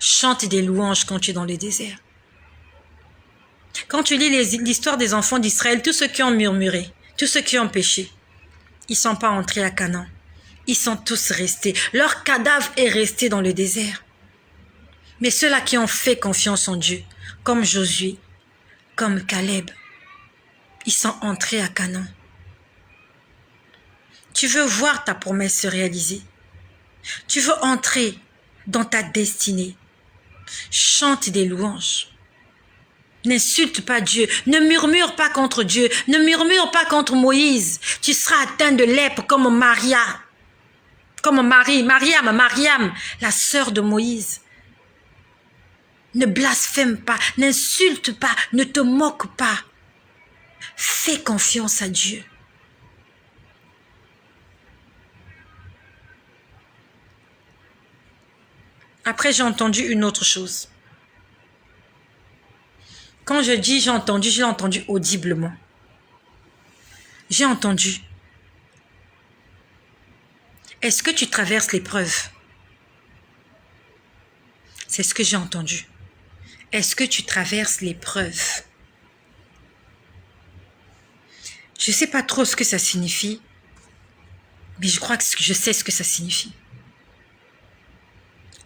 Chante des louanges quand tu es dans le désert. Quand tu lis l'histoire des enfants d'Israël, tous ceux qui ont murmuré, tous ceux qui ont péché, ils ne sont pas entrés à Canaan. Ils sont tous restés. Leur cadavre est resté dans le désert. Mais ceux-là qui ont fait confiance en Dieu, comme Josué, comme Caleb, ils sont entrés à Canaan. Tu veux voir ta promesse se réaliser. Tu veux entrer dans ta destinée. Chante des louanges. N'insulte pas Dieu. Ne murmure pas contre Dieu. Ne murmure pas contre Moïse. Tu seras atteint de lèpre comme Maria. Comme Mariam, la sœur de Moïse. Ne blasphème pas. N'insulte pas. Ne te moque pas. Fais confiance à Dieu. Après, j'ai entendu une autre chose. Quand je dis j'ai entendu audiblement. J'ai entendu. Est-ce que tu traverses l'épreuve? C'est ce que j'ai entendu. Est-ce que tu traverses l'épreuve? Je ne sais pas trop ce que ça signifie, mais je crois que je sais ce que ça signifie.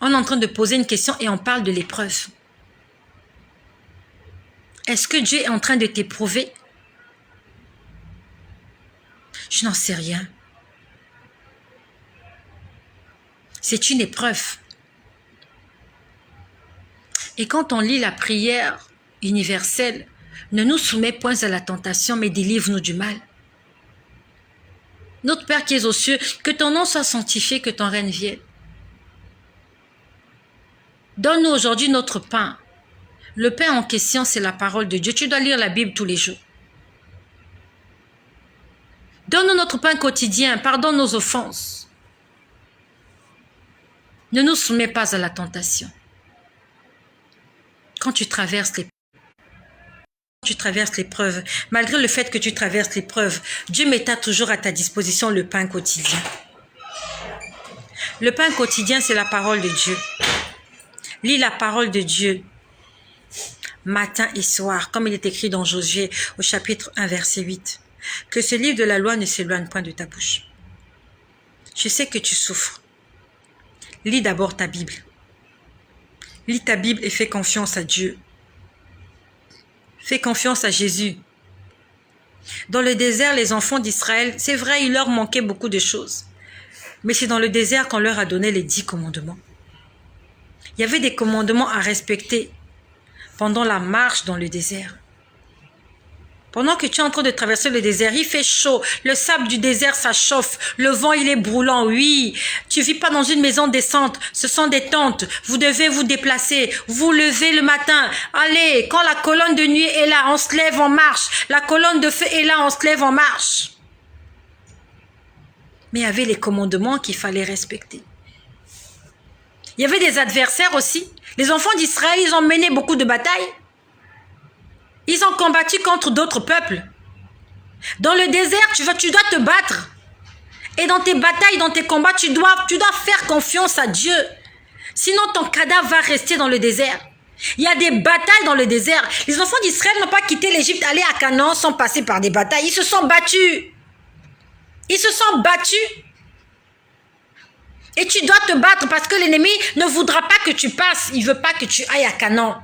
On est en train de poser une question et on parle de l'épreuve. Est-ce que Dieu est en train de t'éprouver? Je n'en sais rien. C'est une épreuve. Et quand on lit la prière universelle, ne nous soumets point à la tentation, mais délivre-nous du mal. Notre Père qui es aux cieux, que ton nom soit sanctifié, que ton règne vienne. Donne-nous aujourd'hui notre pain. Le pain en question, c'est la parole de Dieu. Tu dois lire la Bible tous les jours. Donne-nous notre pain quotidien. Pardonne nos offenses. Ne nous soumets pas à la tentation. Quand tu traverses l'épreuve, malgré le fait que tu traverses l'épreuve, Dieu mettra toujours à ta disposition le pain quotidien. Le pain quotidien, c'est la parole de Dieu. Lis la parole de Dieu matin et soir, comme il est écrit dans Josué au chapitre 1, verset 8. Que ce livre de la loi ne s'éloigne point de ta bouche. Je sais que tu souffres. Lis d'abord ta Bible. Lis ta Bible et fais confiance à Dieu. Fais confiance à Jésus. Dans le désert, les enfants d'Israël, c'est vrai, il leur manquait beaucoup de choses. Mais c'est dans le désert qu'on leur a donné les 10 commandements. Il y avait des commandements à respecter pendant la marche dans le désert. Pendant que tu es en train de traverser le désert, il fait chaud. Le sable du désert, ça chauffe. Le vent, il est brûlant. Oui, tu vis pas dans une maison décente. Ce sont des tentes. Vous devez vous déplacer. Vous levez le matin. Allez, quand la colonne de nuit est là, on se lève en marche. La colonne de feu est là, on se lève en marche. Mais il y avait les commandements qu'il fallait respecter. Il y avait des adversaires aussi. Les enfants d'Israël, ils ont mené beaucoup de batailles. Ils ont combattu contre d'autres peuples. Dans le désert, tu dois te battre. Et dans tes batailles, dans tes combats, tu dois faire confiance à Dieu. Sinon, ton cadavre va rester dans le désert. Il y a des batailles dans le désert. Les enfants d'Israël n'ont pas quitté l'Égypte, aller à Canaan sans passer par des batailles. Ils se sont battus. Ils se sont battus. Et tu dois te battre parce que l'ennemi ne voudra pas que tu passes. Il ne veut pas que tu ailles à Canaan.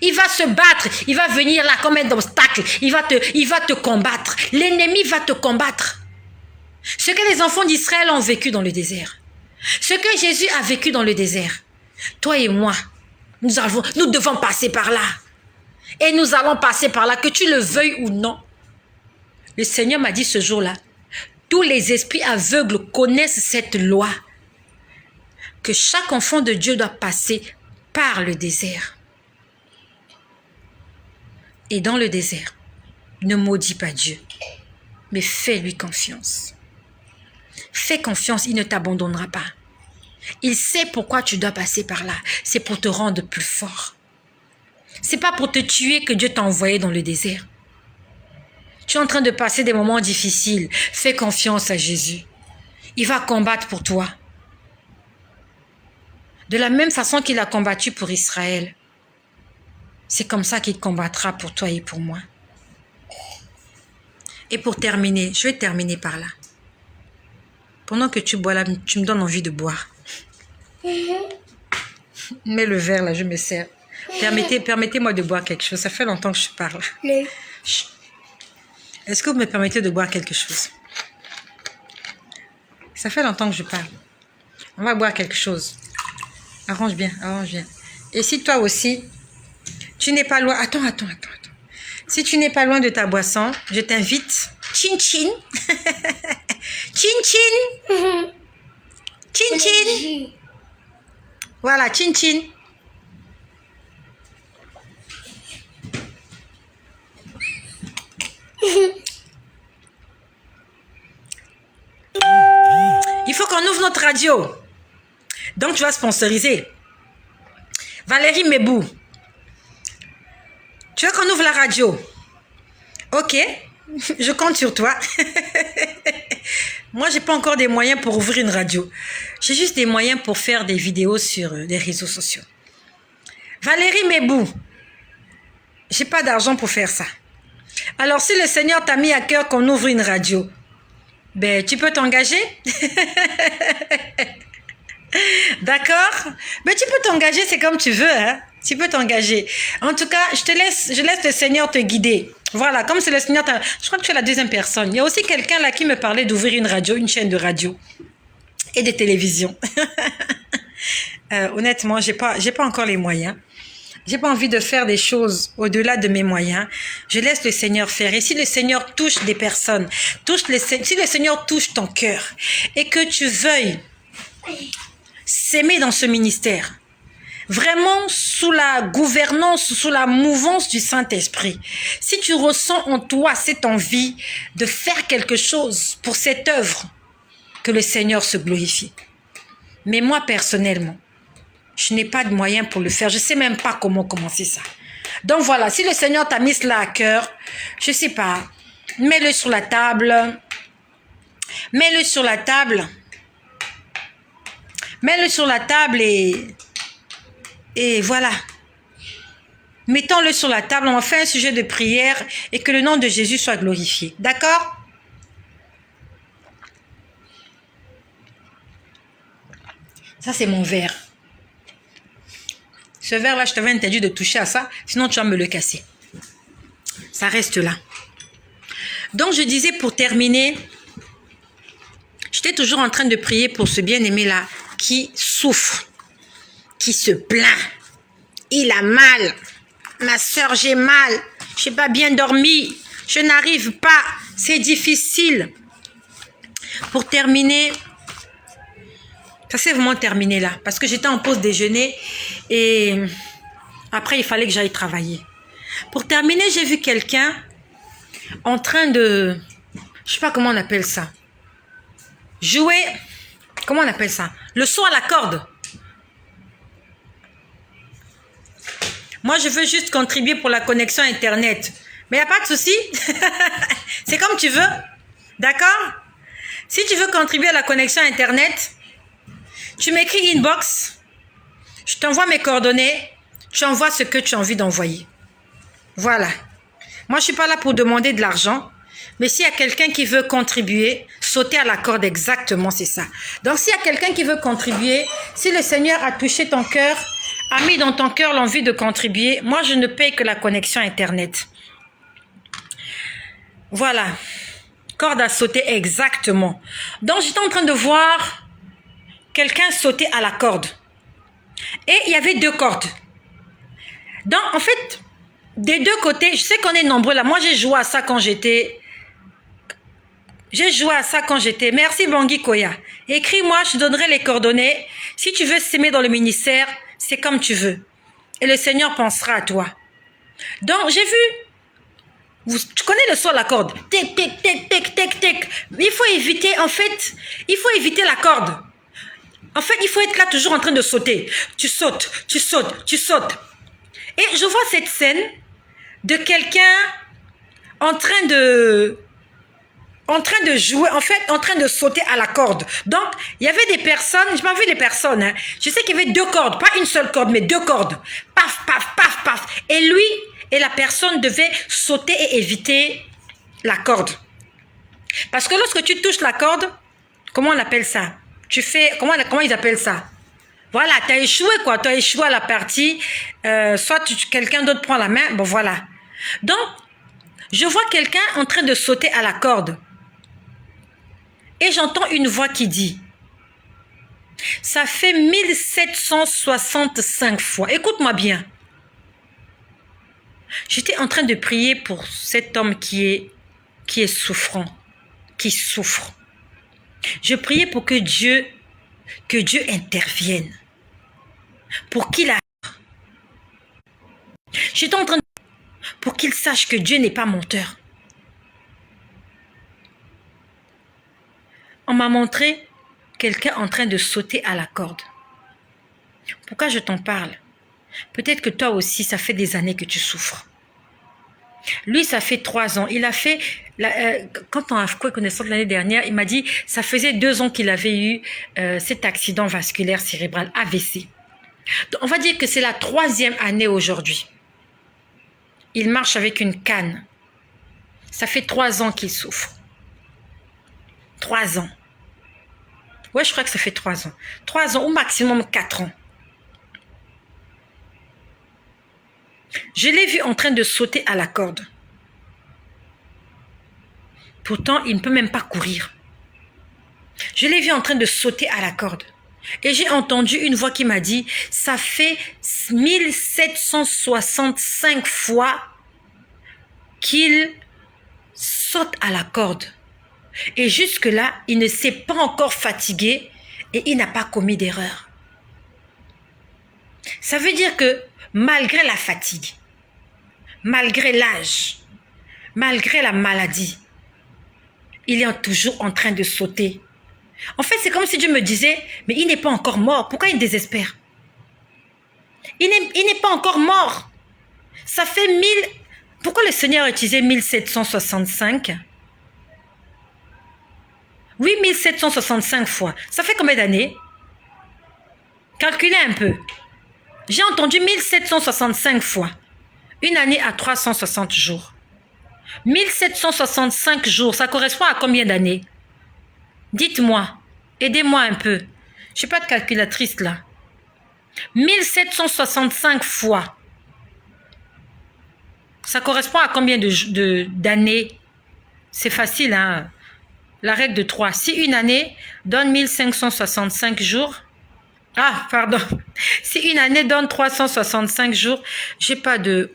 Il va se battre. Il va venir là comme un obstacle. Il va te combattre. L'ennemi va te combattre. Ce que les enfants d'Israël ont vécu dans le désert. Ce que Jésus a vécu dans le désert. Toi et moi, nous devons passer par là. Et nous allons passer par là, que tu le veuilles ou non. Le Seigneur m'a dit ce jour-là, tous les esprits aveugles connaissent cette loi, que chaque enfant de Dieu doit passer par le désert. Et dans le désert, ne maudis pas Dieu, mais fais-lui confiance. Fais confiance, il ne t'abandonnera pas. Il sait pourquoi tu dois passer par là. C'est pour te rendre plus fort. C'est pas pour te tuer que Dieu t'a envoyé dans le désert. Tu es en train de passer des moments difficiles. Fais confiance à Jésus. Il va combattre pour toi. De la même façon qu'il a combattu pour Israël. C'est comme ça qu'il combattra pour toi et pour moi. Et pour terminer, je vais terminer par là. Pendant que tu bois là, tu me donnes envie de boire. Mets le verre là, je me sers. Permettez-moi de boire quelque chose. Ça fait longtemps que je parle. Est-ce que vous me permettez de boire quelque chose? Ça fait longtemps que je parle. On va boire quelque chose. Arrange bien, arrange bien. Et si toi aussi, tu n'es pas loin... Attends. Si tu n'es pas loin de ta boisson, je t'invite. Chin chin. Chin chin. Chin chin. Voilà, chin chin. Il faut qu'on ouvre notre radio. Donc, tu vas sponsoriser. Valérie Mebou. Tu veux qu'on ouvre la radio? Ok. Je compte sur toi. Moi, j'ai pas encore des moyens pour ouvrir une radio. J'ai juste des moyens pour faire des vidéos sur les réseaux sociaux. Valérie Mebou. J'ai pas d'argent pour faire ça. Alors, si le Seigneur t'a mis à cœur qu'on ouvre une radio, ben, tu peux t'engager. D'accord? Ben, tu peux t'engager, c'est comme tu veux, hein? Tu peux t'engager. En tout cas, je laisse le Seigneur te guider. Voilà, comme c'est le Seigneur, je crois que tu es la deuxième personne. Il y a aussi quelqu'un là qui me parlait d'ouvrir une radio, une chaîne de radio et de télévision. Honnêtement, j'ai pas encore les moyens. J'ai pas envie de faire des choses au-delà de mes moyens. Je laisse le Seigneur faire. Et si le Seigneur touche des personnes, si le Seigneur touche ton cœur et que tu veuilles s'aimer dans ce ministère, vraiment sous la gouvernance, sous la mouvance du Saint-Esprit, si tu ressens en toi cette envie de faire quelque chose pour cette œuvre, que le Seigneur se glorifie. Mais moi, personnellement, je n'ai pas de moyens pour le faire. Je ne sais même pas comment commencer ça. Donc voilà, si le Seigneur t'a mis cela à cœur, je ne sais pas, mets-le sur la table. Mets-le sur la table. Mets-le sur la table et voilà. Mettons-le sur la table, on va faire un sujet de prière et que le nom de Jésus soit glorifié. D'accord? Ça, c'est mon verre. Ce verre-là, je t'avais interdit de toucher à ça, sinon tu vas me le casser. Ça reste là. Donc, je disais pour terminer, j'étais toujours en train de prier pour ce bien-aimé-là qui souffre, qui se plaint. Il a mal. Ma soeur, j'ai mal. Je n'ai pas bien dormi. Je n'arrive pas. C'est difficile. Pour terminer, ça s'est vraiment terminé là. Parce que j'étais en pause déjeuner et après, il fallait que j'aille travailler. Pour terminer, j'ai vu quelqu'un en train de... Je ne sais pas comment on appelle ça. Jouer... Comment on appelle ça? Le saut à la corde. Moi, je veux juste contribuer pour la connexion Internet. Mais il n'y a pas de souci. C'est comme tu veux. D'accord? Si tu veux contribuer à la connexion Internet, tu m'écris inbox. Je t'envoie mes coordonnées. Tu envoies ce que tu as envie d'envoyer. Voilà. Moi, je ne suis pas là pour demander de l'argent. Mais s'il y a quelqu'un qui veut contribuer, sauter à la corde, exactement, c'est ça. Donc, s'il y a quelqu'un qui veut contribuer, si le Seigneur a touché ton cœur, a mis dans ton cœur l'envie de contribuer, moi, je ne paye que la connexion Internet. Voilà. Corde à sauter, exactement. Donc, j'étais en train de voir quelqu'un sauter à la corde. Et il y avait 2 cordes. Donc, en fait, des 2 côtés, je sais qu'on est nombreux là. Moi, j'ai joué à ça quand j'étais... Merci Bangui Koya. Écris-moi, je te donnerai les coordonnées. Si tu veux s'aimer dans le ministère, c'est comme tu veux. Et le Seigneur pensera à toi. Donc, j'ai vu... Tu connais le son, la corde. Tic, tic, tic, tic, tic, tic. Il faut éviter, en fait, il faut éviter la corde. En fait, il faut être là toujours en train de sauter. Tu sautes, tu sautes, tu sautes. Et je vois cette scène de quelqu'un en train de jouer, en fait, en train de sauter à la corde. Donc, il y avait des personnes, je m'en vu les personnes, hein. Je sais qu'il y avait 2 cordes, pas une seule corde, mais 2 cordes. Paf, paf, paf, paf. Et lui et la personne devaient sauter et éviter la corde. Parce que lorsque tu touches la corde, comment on appelle ça? Tu fais, comment ils appellent ça? Voilà, tu as échoué quoi, tu as échoué à la partie, soit quelqu'un d'autre prend la main, bon voilà. Donc, je vois quelqu'un en train de sauter à la corde. Et j'entends une voix qui dit, ça fait 1765 fois. Écoute-moi bien. J'étais en train de prier pour cet homme qui est souffrant, qui souffre. Je priais pour que Dieu intervienne, pour qu'il a... J'étais en train de... pour qu'il sache que Dieu n'est pas menteur. On m'a montré quelqu'un en train de sauter à la corde. Pourquoi je t'en parle? Peut-être que toi aussi, ça fait des années que tu souffres. Lui, ça fait 3 ans. Il a fait, quand on a fait connaissance l'année dernière, il m'a dit, ça faisait 2 ans qu'il avait eu cet accident vasculaire cérébral, AVC. Donc, on va dire que c'est la 3e année aujourd'hui. Il marche avec une canne. Ça fait 3 ans qu'il souffre. 3 ans. Ouais, je crois que ça fait 3 ans. 3 ans, au maximum 4 ans. Je l'ai vu en train de sauter à la corde. Pourtant, il ne peut même pas courir. Je l'ai vu en train de sauter à la corde. Et j'ai entendu une voix qui m'a dit, ça fait 1765 fois qu'il saute à la corde. Et jusque-là, il ne s'est pas encore fatigué et il n'a pas commis d'erreur. Ça veut dire que malgré la fatigue, malgré l'âge, malgré la maladie, il est toujours en train de sauter. En fait, c'est comme si Dieu me disait, mais il n'est pas encore mort. Pourquoi il désespère? Il n'est pas encore mort. Ça fait 1000... Pourquoi le Seigneur a utilisé 1765? Oui, 1765 fois. Ça fait combien d'années? Calculez un peu. J'ai entendu 1765 fois. Une année à 360 jours. 1765 jours, ça correspond à combien d'années? Dites-moi. Aidez-moi un peu. Je n'ai pas de calculatrice là. 1765 fois. Ça correspond à combien d'années? C'est facile, hein? La règle de 3. Si une année donne 1565 jours... Ah, pardon. Si une année donne 365 jours, j'ai pas de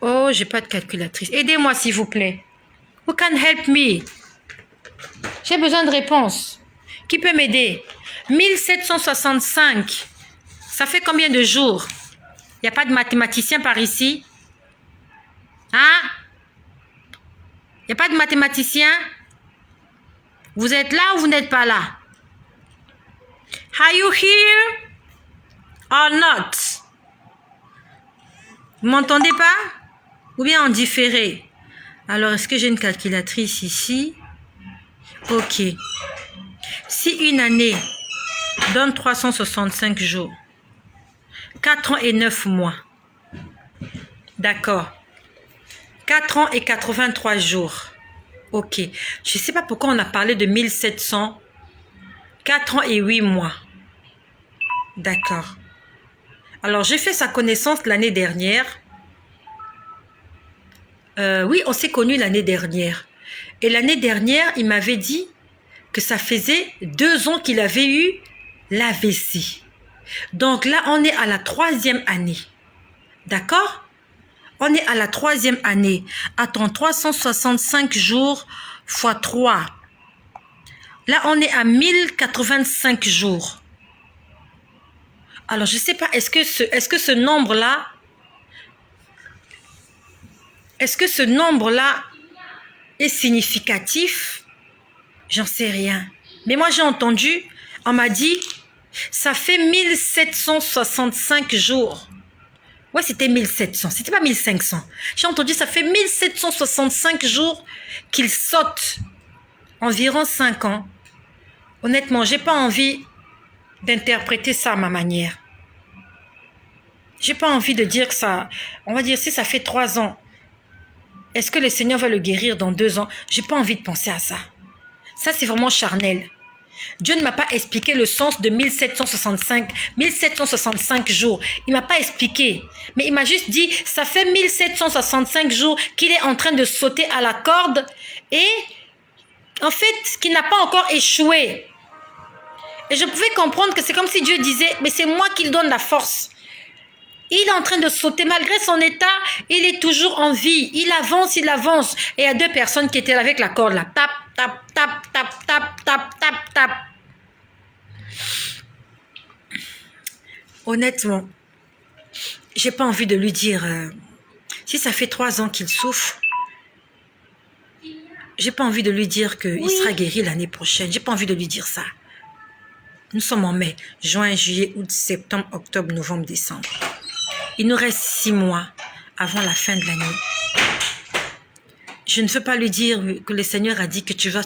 calculatrice. Aidez-moi, s'il vous plaît. Who can help me? J'ai besoin de réponse. Qui peut m'aider? 1765. Ça fait combien de jours? Il n'y a pas de mathématicien par ici? Hein? Il n'y a pas de mathématicien? Vous êtes là ou vous n'êtes pas là? Are you here or not? Vous m'entendez pas? Ou bien en différé? Alors, est-ce que j'ai une calculatrice ici? Ok. Si une année donne 365 jours, 4 ans et 9 mois, D'accord. 4 ans et 83 jours. Ok. Je ne sais pas pourquoi on a parlé de 1700. 4 ans et 8 mois. D'accord. Alors, j'ai fait sa connaissance l'année dernière. Oui, on s'est connus l'année dernière. Et l'année dernière, il m'avait dit que ça faisait 2 ans qu'il avait eu l'AVC. Donc là, on est à la 3e année. D'accord? On est à la 3e année. Attends, 365 jours fois 3. Là, on est à 1085 jours. Alors, je ne sais pas, est-ce que ce nombre-là, est significatif? J'en sais rien. Mais moi, j'ai entendu, on m'a dit, ça fait 1765 jours. Ouais, c'était 1700, c'était pas 1500. J'ai entendu, ça fait 1765 jours qu'il saute. Environ 5 ans. Honnêtement, j'ai pas envie d'interpréter ça à ma manière. J'ai pas envie de dire que ça. On va dire, si ça fait 3 ans, est-ce que le Seigneur va le guérir dans 2 ans? J'ai pas envie de penser à ça. Ça, c'est vraiment charnel. Dieu ne m'a pas expliqué le sens de 1765 jours. Il m'a pas expliqué. Mais il m'a juste dit, ça fait 1765 jours qu'il est en train de sauter à la corde et, en fait, qu'il n'a pas encore échoué. Et je pouvais comprendre que c'est comme si Dieu disait, mais c'est moi qui lui donne la force. Il est en train de sauter. Malgré son état, il est toujours en vie. Il avance, il avance. Et il y a 2 personnes qui étaient là avec la corde là. Tap, tap, tap, tap, tap, tap, tap, tap. Honnêtement, j'ai pas envie de lui dire, si ça fait 3 ans qu'il souffre, j'ai pas envie de lui dire qu'il sera guéri l'année prochaine. J'ai pas envie de lui dire ça. Nous sommes en mai, juin, juillet, août, septembre, octobre, novembre, décembre. Il nous reste 6 mois avant la fin de l'année. Je ne veux pas lui dire que le Seigneur a dit que tu dois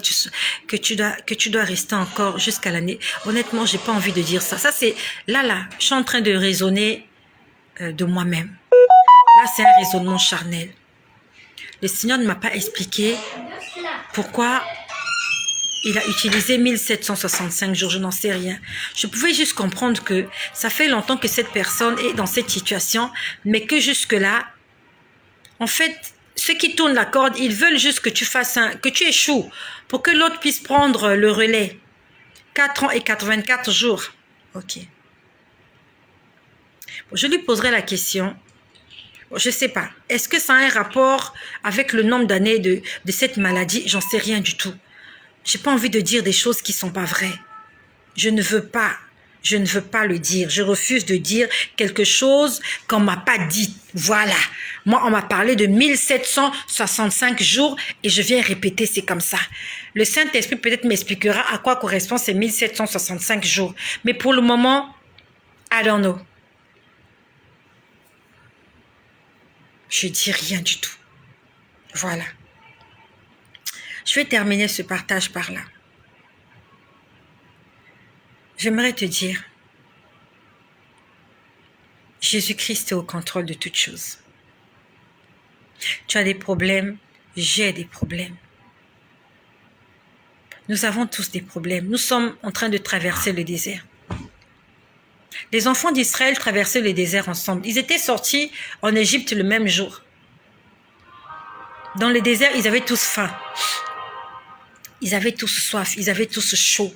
rester encore jusqu'à l'année. Honnêtement, j'ai pas envie de dire ça. Ça, c'est là, je suis en train de raisonner de moi-même. Là, c'est un raisonnement charnel. Le Seigneur ne m'a pas expliqué pourquoi il a utilisé 1765 jours, je n'en sais rien. Je pouvais juste comprendre que ça fait longtemps que cette personne est dans cette situation, mais que jusque-là, en fait, ceux qui tournent la corde, ils veulent juste que tu fasses que tu échoues pour que l'autre puisse prendre le relais. 4 ans et 84 jours. Ok. Bon, je lui poserai la question. Bon, je ne sais pas. Est-ce que ça a un rapport avec le nombre d'années de cette maladie? J'en sais rien du tout. J'ai pas envie de dire des choses qui sont pas vraies. Je ne veux pas le dire. Je refuse de dire quelque chose qu'on m'a pas dit. Voilà. Moi, on m'a parlé de 1765 jours et je viens répéter, c'est comme ça. Le Saint-Esprit peut-être m'expliquera à quoi correspond ces 1765 jours. Mais pour le moment, I don't know. Je dis rien du tout. Voilà. Je vais terminer ce partage par là. J'aimerais te dire, Jésus-Christ est au contrôle de toutes choses. Tu as des problèmes, j'ai des problèmes. Nous avons tous des problèmes. Nous sommes en train de traverser le désert. Les enfants d'Israël traversaient le désert ensemble. Ils étaient sortis en Égypte le même jour. Dans le désert, ils avaient tous faim. Ils avaient tous soif, ils avaient tous chaud.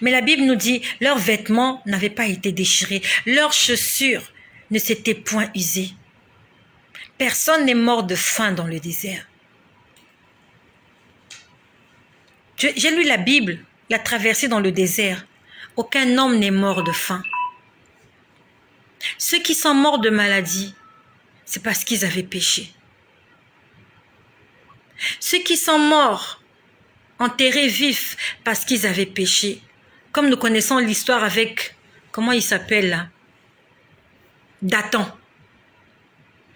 Mais la Bible nous dit, leurs vêtements n'avaient pas été déchirés, leurs chaussures ne s'étaient point usées. Personne n'est mort de faim dans le désert. J'ai lu la Bible, la traversée dans le désert. Aucun homme n'est mort de faim. Ceux qui sont morts de maladie, c'est parce qu'ils avaient péché. Ceux qui sont morts enterrés vifs parce qu'ils avaient péché. Comme nous connaissons l'histoire avec, comment il s'appelle là? Dathan.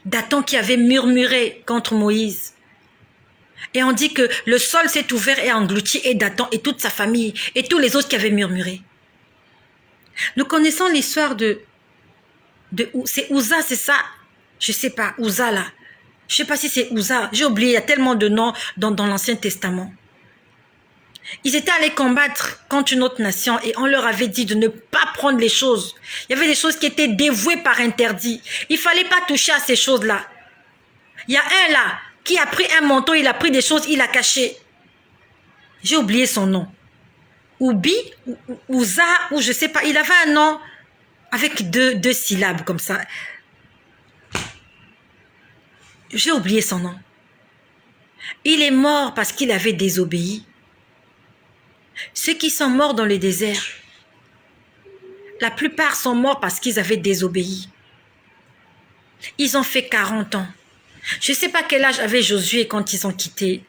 Dathan qui avait murmuré contre Moïse. Et on dit que le sol s'est ouvert et englouti et Dathan et toute sa famille et tous les autres qui avaient murmuré. Nous connaissons l'histoire c'est Uza, c'est ça? Je sais pas, Uza là. Je sais pas si c'est Uza. J'ai oublié, il y a tellement de noms dans l'Ancien Testament. Ils étaient allés combattre contre une autre nation et on leur avait dit de ne pas prendre les choses. Il y avait des choses qui étaient dévouées par interdit. Il fallait pas toucher à ces choses-là. Il y a un là qui a pris un manteau, il a pris des choses, il a caché. J'ai oublié son nom. Oubi, Ouza, ou je sais pas. Il avait un nom avec deux syllabes comme ça. J'ai oublié son nom. Il est mort parce qu'il avait désobéi. Ceux qui sont morts dans le désert, la plupart sont morts parce qu'ils avaient désobéi. Ils ont fait 40 ans. Je ne sais pas quel âge avait Josué quand ils ont quitté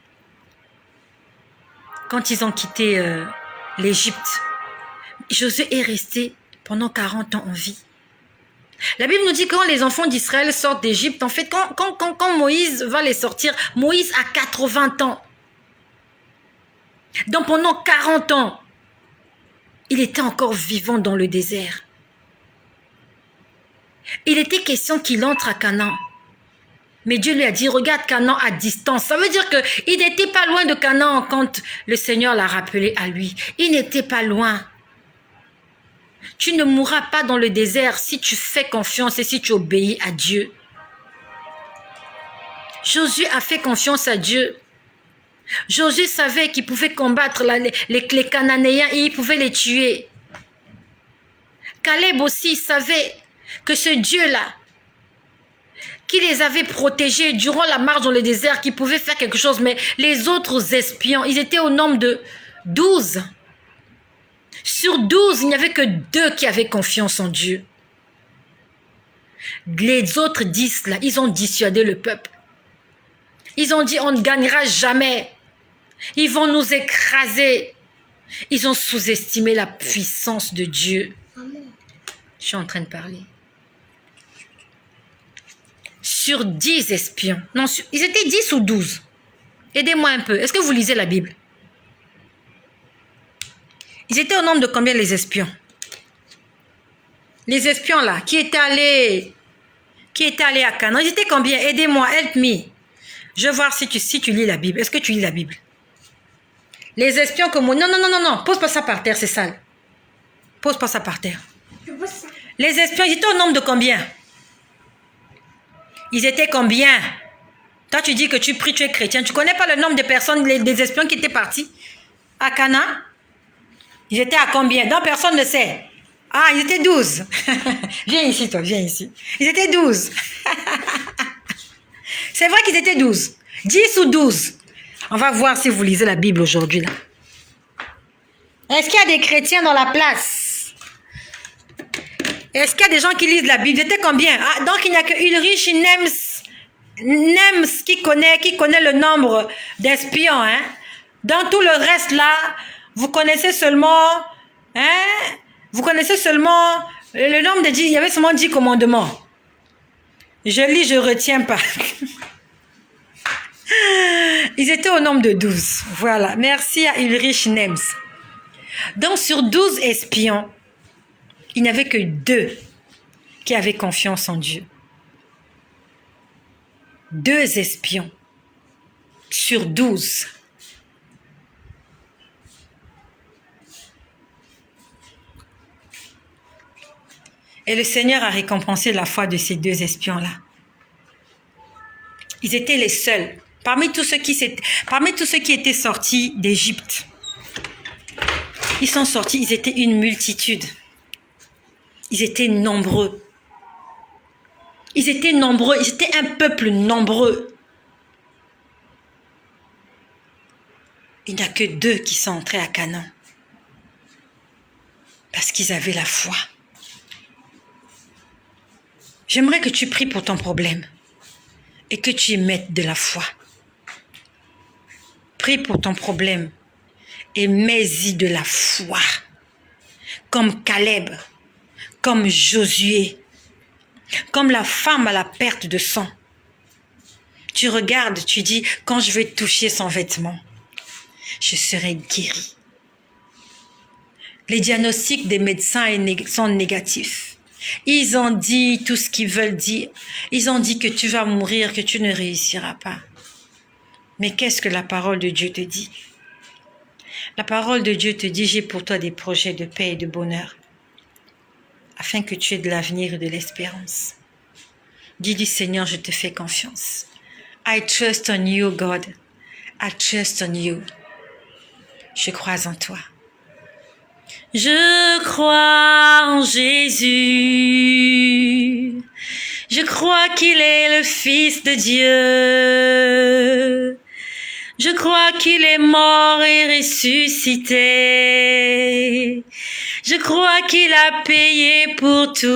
l'Égypte. Josué est resté pendant 40 ans en vie. La Bible nous dit que quand les enfants d'Israël sortent d'Égypte, en fait, quand Moïse va les sortir, Moïse a 80 ans. Donc pendant 40 ans, il était encore vivant dans le désert. Il était question qu'il entre à Canaan. Mais Dieu lui a dit, regarde Canaan à distance. Ça veut dire qu'il n'était pas loin de Canaan quand le Seigneur l'a rappelé à lui. Il n'était pas loin. Tu ne mourras pas dans le désert si tu fais confiance et si tu obéis à Dieu. Josué a fait confiance à Dieu. Josué savait qu'il pouvait combattre les Cananéens et il pouvait les tuer. Caleb aussi savait que ce Dieu-là, qui les avait protégés durant la marche dans le désert, qui pouvait faire quelque chose, mais les autres espions, ils étaient au nombre de 12. Sur 12, il n'y avait que 2 qui avaient confiance en Dieu. Les autres 10, là, ils ont dissuadé le peuple. Ils ont dit, on ne gagnera jamais. Ils vont nous écraser. Ils ont sous-estimé la puissance de Dieu. Je suis en train de parler. Sur 10 espions. Non, ils étaient 10 ou 12. Aidez-moi un peu. Est-ce que vous lisez la Bible? Ils étaient au nombre de combien les espions? Les espions là, qui étaient allés à Canaan, ils étaient combien? Aidez-moi, help me. Je veux voir si tu lis la Bible. Est-ce que tu lis la Bible? Les espions comme moi. Non. Pose pas ça par terre, c'est sale. Pose pas ça par terre. Les espions, ils étaient au nombre de combien? Ils étaient combien? Toi, tu dis que tu pries, tu es chrétien. Tu connais pas le nombre de personnes, des espions qui étaient partis à Canaan? Ils étaient à combien? Donc, personne ne sait. Ah, ils étaient 12. Viens ici, toi, viens ici. Ils étaient 12. C'est vrai qu'ils étaient 12. 10 ou 12. On va voir si vous lisez la Bible aujourd'hui, là. Est-ce qu'il y a des chrétiens dans la place? Est-ce qu'il y a des gens qui lisent la Bible? Ils étaient combien? Ah, donc, il n'y a que Ulrich Nems qui connaît le nombre d'espions, hein? Dans tout le reste, là, vous connaissez seulement, vous connaissez seulement le nombre de 10, il y avait seulement 10 commandements. Je lis, je retiens pas. Ils étaient au nombre de 12. Voilà. Merci à Ulrich Nems. Donc, sur 12 espions, il n'y avait que 2 qui avaient confiance en Dieu. 2 espions sur 12. Et le Seigneur a récompensé la foi de ces 2 espions-là. Ils étaient les seuls. Parmi tous ceux qui étaient sortis d'Égypte, ils sont sortis, ils étaient une multitude. Ils étaient nombreux. Ils étaient un peuple nombreux. Il n'y a que 2 qui sont entrés à Canaan. Parce qu'ils avaient la foi. J'aimerais que tu pries pour ton problème et que tu y mettes de la foi. Prie pour ton problème et mets-y de la foi. Comme Caleb, comme Josué, comme la femme à la perte de sang. Tu regardes, tu dis, quand je vais toucher son vêtement, je serai guéri. Les diagnostics des médecins sont négatifs. Ils ont dit tout ce qu'ils veulent dire. Ils ont dit que tu vas mourir, que tu ne réussiras pas. Mais qu'est-ce que la parole de Dieu te dit? La parole de Dieu te dit, j'ai pour toi des projets de paix et de bonheur, afin que tu aies de l'avenir et de l'espérance. Dis-lui, Seigneur, je te fais confiance. I trust on you, God. I trust on you. Je crois en toi. Je crois en Jésus. Je crois qu'il est le Fils de Dieu. Je crois qu'il est mort et ressuscité. Je crois qu'il a payé pour tout.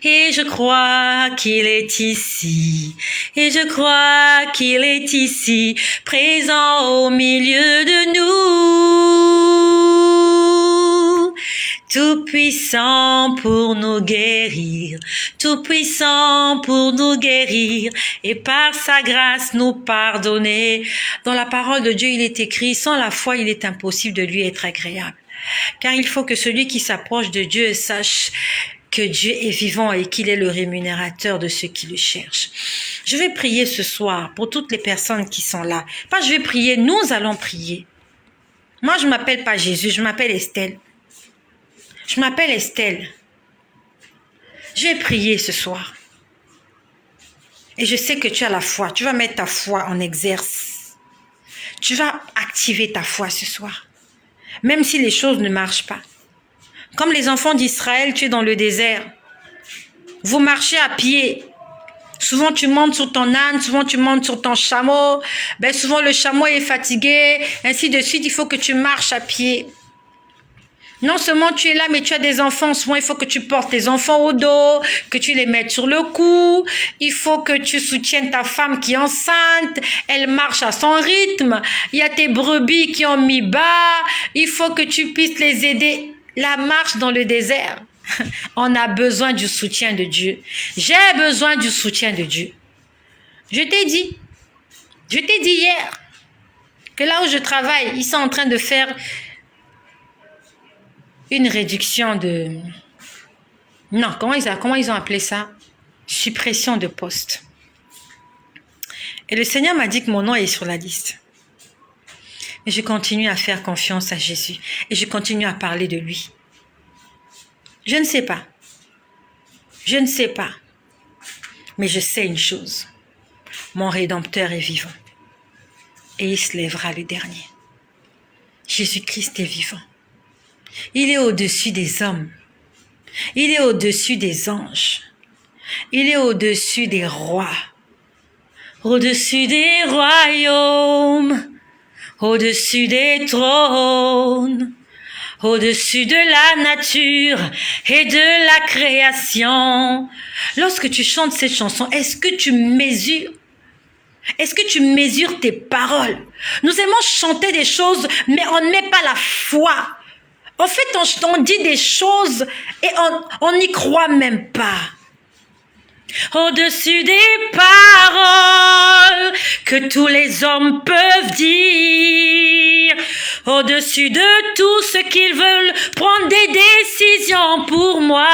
Et je crois qu'il est ici. Et je crois qu'il est ici, présent au milieu de nous. Tout puissant pour nous guérir, tout puissant pour nous guérir, et par sa grâce nous pardonner. Dans la parole de Dieu, il est écrit, sans la foi, il est impossible de lui être agréable. Car il faut que celui qui s'approche de Dieu sache que Dieu est vivant et qu'il est le rémunérateur de ceux qui le cherchent. Je vais prier ce soir pour toutes les personnes qui sont là. Pas je vais prier, nous allons prier. Moi, je m'appelle pas Jésus, je m'appelle Estelle. Je m'appelle Estelle. Je vais prier ce soir. Et je sais que tu as la foi. Tu vas mettre ta foi en exerce. Tu vas activer ta foi ce soir. Même si les choses ne marchent pas. Comme les enfants d'Israël, tu es dans le désert. Vous marchez à pied. Souvent, tu montes sur ton âne, souvent, tu montes sur ton chameau. Ben, souvent, le chameau est fatigué. Ainsi de suite, il faut que tu marches à pied. Non seulement tu es là, mais tu as des enfants. Souvent, il faut que tu portes tes enfants au dos, que tu les mettes sur le cou. Il faut que tu soutiennes ta femme qui est enceinte. Elle marche à son rythme. Il y a tes brebis qui ont mis bas. Il faut que tu puisses les aider. La marche dans le désert, on a besoin du soutien de Dieu. J'ai besoin du soutien de Dieu. Je t'ai dit hier que là où je travaille, ils sont en train de faire une réduction de... Non, comment ils ont appelé ça? Suppression de postes. Et le Seigneur m'a dit que mon nom est sur la liste. Mais je continue à faire confiance à Jésus. Et je continue à parler de lui. Je ne sais pas. Je ne sais pas. Mais je sais une chose. Mon Rédempteur est vivant. Et il se lèvera le dernier. Jésus-Christ est vivant. Il est au-dessus des hommes. Il est au-dessus des anges. Il est au-dessus des rois. Au-dessus des royaumes. Au-dessus des trônes. Au-dessus de la nature et de la création. Lorsque tu chantes cette chanson, est-ce que tu mesures tes paroles? Nous aimons chanter des choses, mais on ne met pas la foi. En fait, on dit des choses et on n'y croit même pas. Au-dessus des paroles que tous les hommes peuvent dire, au-dessus de tout ce qu'ils veulent prendre des décisions pour moi,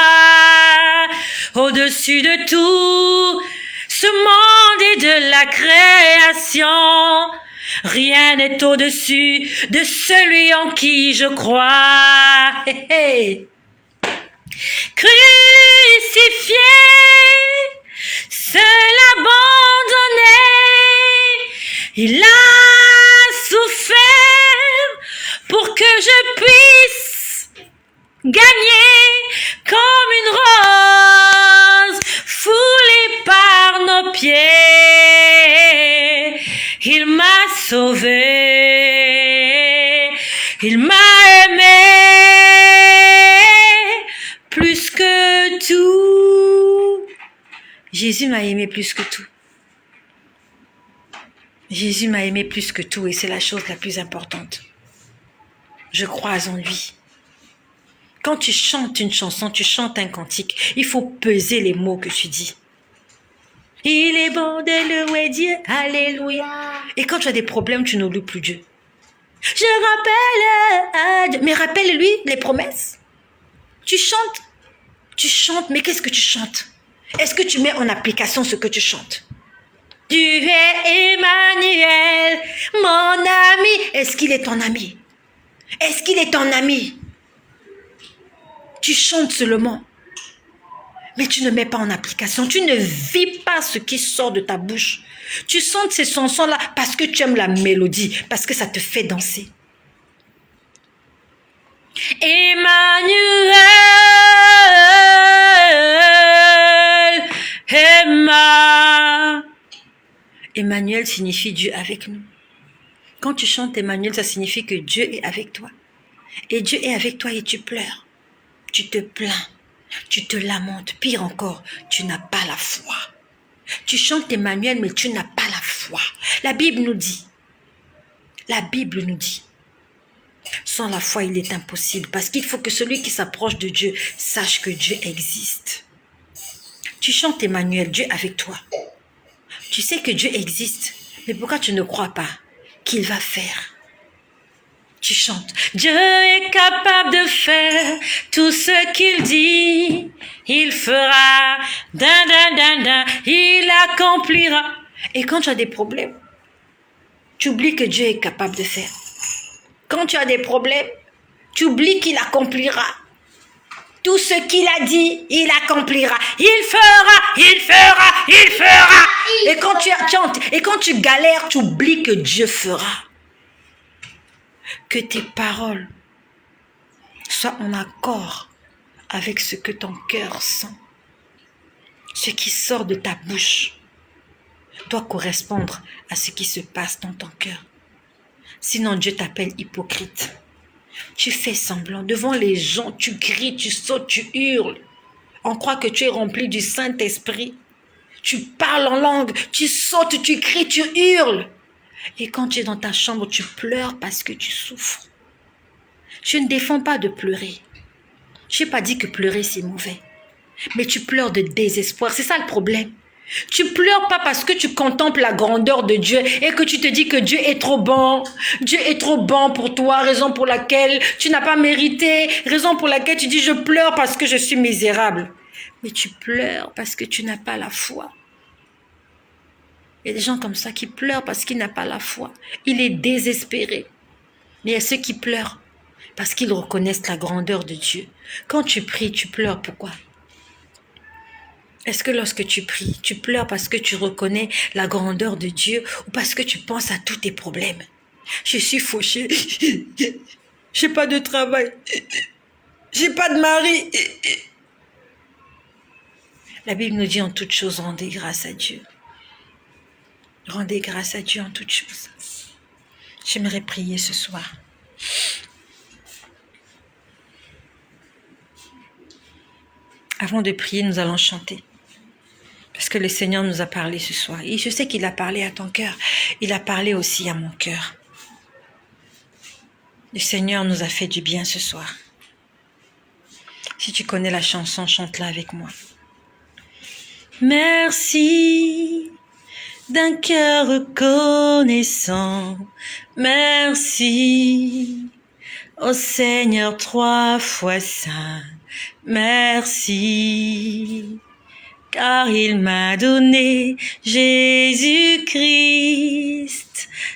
au-dessus de tout ce monde et de la création, rien n'est au-dessus de celui en qui je crois. Crucifié, seul abandonné, il a souffert pour que je puisse gagner comme une rose foulée par nos pieds. Il m'a sauvé, il m'a aimé plus que tout. Jésus m'a aimé plus que tout. Jésus m'a aimé plus que tout et c'est la chose la plus importante. Je crois en lui. Quand tu chantes une chanson, tu chantes un cantique, il faut peser les mots que tu dis. Il est bon de louer Dieu, alléluia. Et quand tu as des problèmes, tu ne loues plus Dieu. Je rappelle à Dieu, mais rappelle-lui les promesses. Tu chantes, mais qu'est-ce que tu chantes? Est-ce que tu mets en application ce que tu chantes? Tu es Emmanuel, mon ami. Est-ce qu'il est ton ami? Est-ce qu'il est ton ami? Tu chantes seulement, mais tu ne mets pas en application. Tu ne vis pas ce qui sort de ta bouche. Tu chantes ces chansons-là parce que tu aimes la mélodie, parce que ça te fait danser. Emmanuel, Emma. Emmanuel signifie Dieu avec nous. Quand tu chantes Emmanuel, ça signifie que Dieu est avec toi. Et Dieu est avec toi et tu pleures. Tu te plains. Tu te lamentes. Pire encore, tu n'as pas la foi. Tu chantes Emmanuel, mais tu n'as pas la foi. La Bible nous dit, sans la foi, il est impossible. Parce qu'il faut que celui qui s'approche de Dieu sache que Dieu existe. Tu chantes Emmanuel, Dieu avec toi. Tu sais que Dieu existe, mais pourquoi tu ne crois pas qu'il va faire? Tu chantes. Dieu est capable de faire tout ce qu'il dit. Il fera, il accomplira. Et quand tu as des problèmes, tu oublies que Dieu est capable de faire. Quand tu as des problèmes, tu oublies qu'il accomplira. Tout ce qu'il a dit, il accomplira. Il fera, il fera, il fera. Et quand tu chantes, et quand tu galères, tu oublies que Dieu fera. Que tes paroles soient en accord avec ce que ton cœur sent. Ce qui sort de ta bouche doit correspondre à ce qui se passe dans ton cœur. Sinon, Dieu t'appelle hypocrite. Tu fais semblant. Devant les gens, tu cries, tu sautes, tu hurles. On croit que tu es rempli du Saint-Esprit. Tu parles en langue, tu sautes, tu cries, tu hurles. Et quand tu es dans ta chambre, tu pleures parce que tu souffres. Je ne défends pas de pleurer. Je n'ai pas dit que pleurer, c'est mauvais. Mais tu pleures de désespoir. C'est ça le problème. Tu pleures pas parce que tu contemples la grandeur de Dieu et que tu te dis que Dieu est trop bon. Dieu est trop bon pour toi, raison pour laquelle tu n'as pas mérité, raison pour laquelle tu dis je pleure parce que je suis misérable. Mais tu pleures parce que tu n'as pas la foi. Il y a des gens comme ça qui pleurent parce qu'ils n'ont pas la foi. Il est désespéré. Mais il y a ceux qui pleurent parce qu'ils reconnaissent la grandeur de Dieu. Quand tu pries, tu pleures. Pourquoi? Est-ce que lorsque tu pries, tu pleures parce que tu reconnais la grandeur de Dieu ou parce que tu penses à tous tes problèmes? Je suis fauchée. J'ai pas de travail. J'ai pas de mari. La Bible nous dit en toutes choses, rendez grâce à Dieu. Rendez grâce à Dieu en toutes choses. J'aimerais prier ce soir. Avant de prier, nous allons chanter. Parce que le Seigneur nous a parlé ce soir. Et je sais qu'il a parlé à ton cœur. Il a parlé aussi à mon cœur. Le Seigneur nous a fait du bien ce soir. Si tu connais la chanson, chante-la avec moi. Merci d'un cœur reconnaissant. Merci au Seigneur 3 fois saint. Merci. Car il m'a donné Jésus-Christ,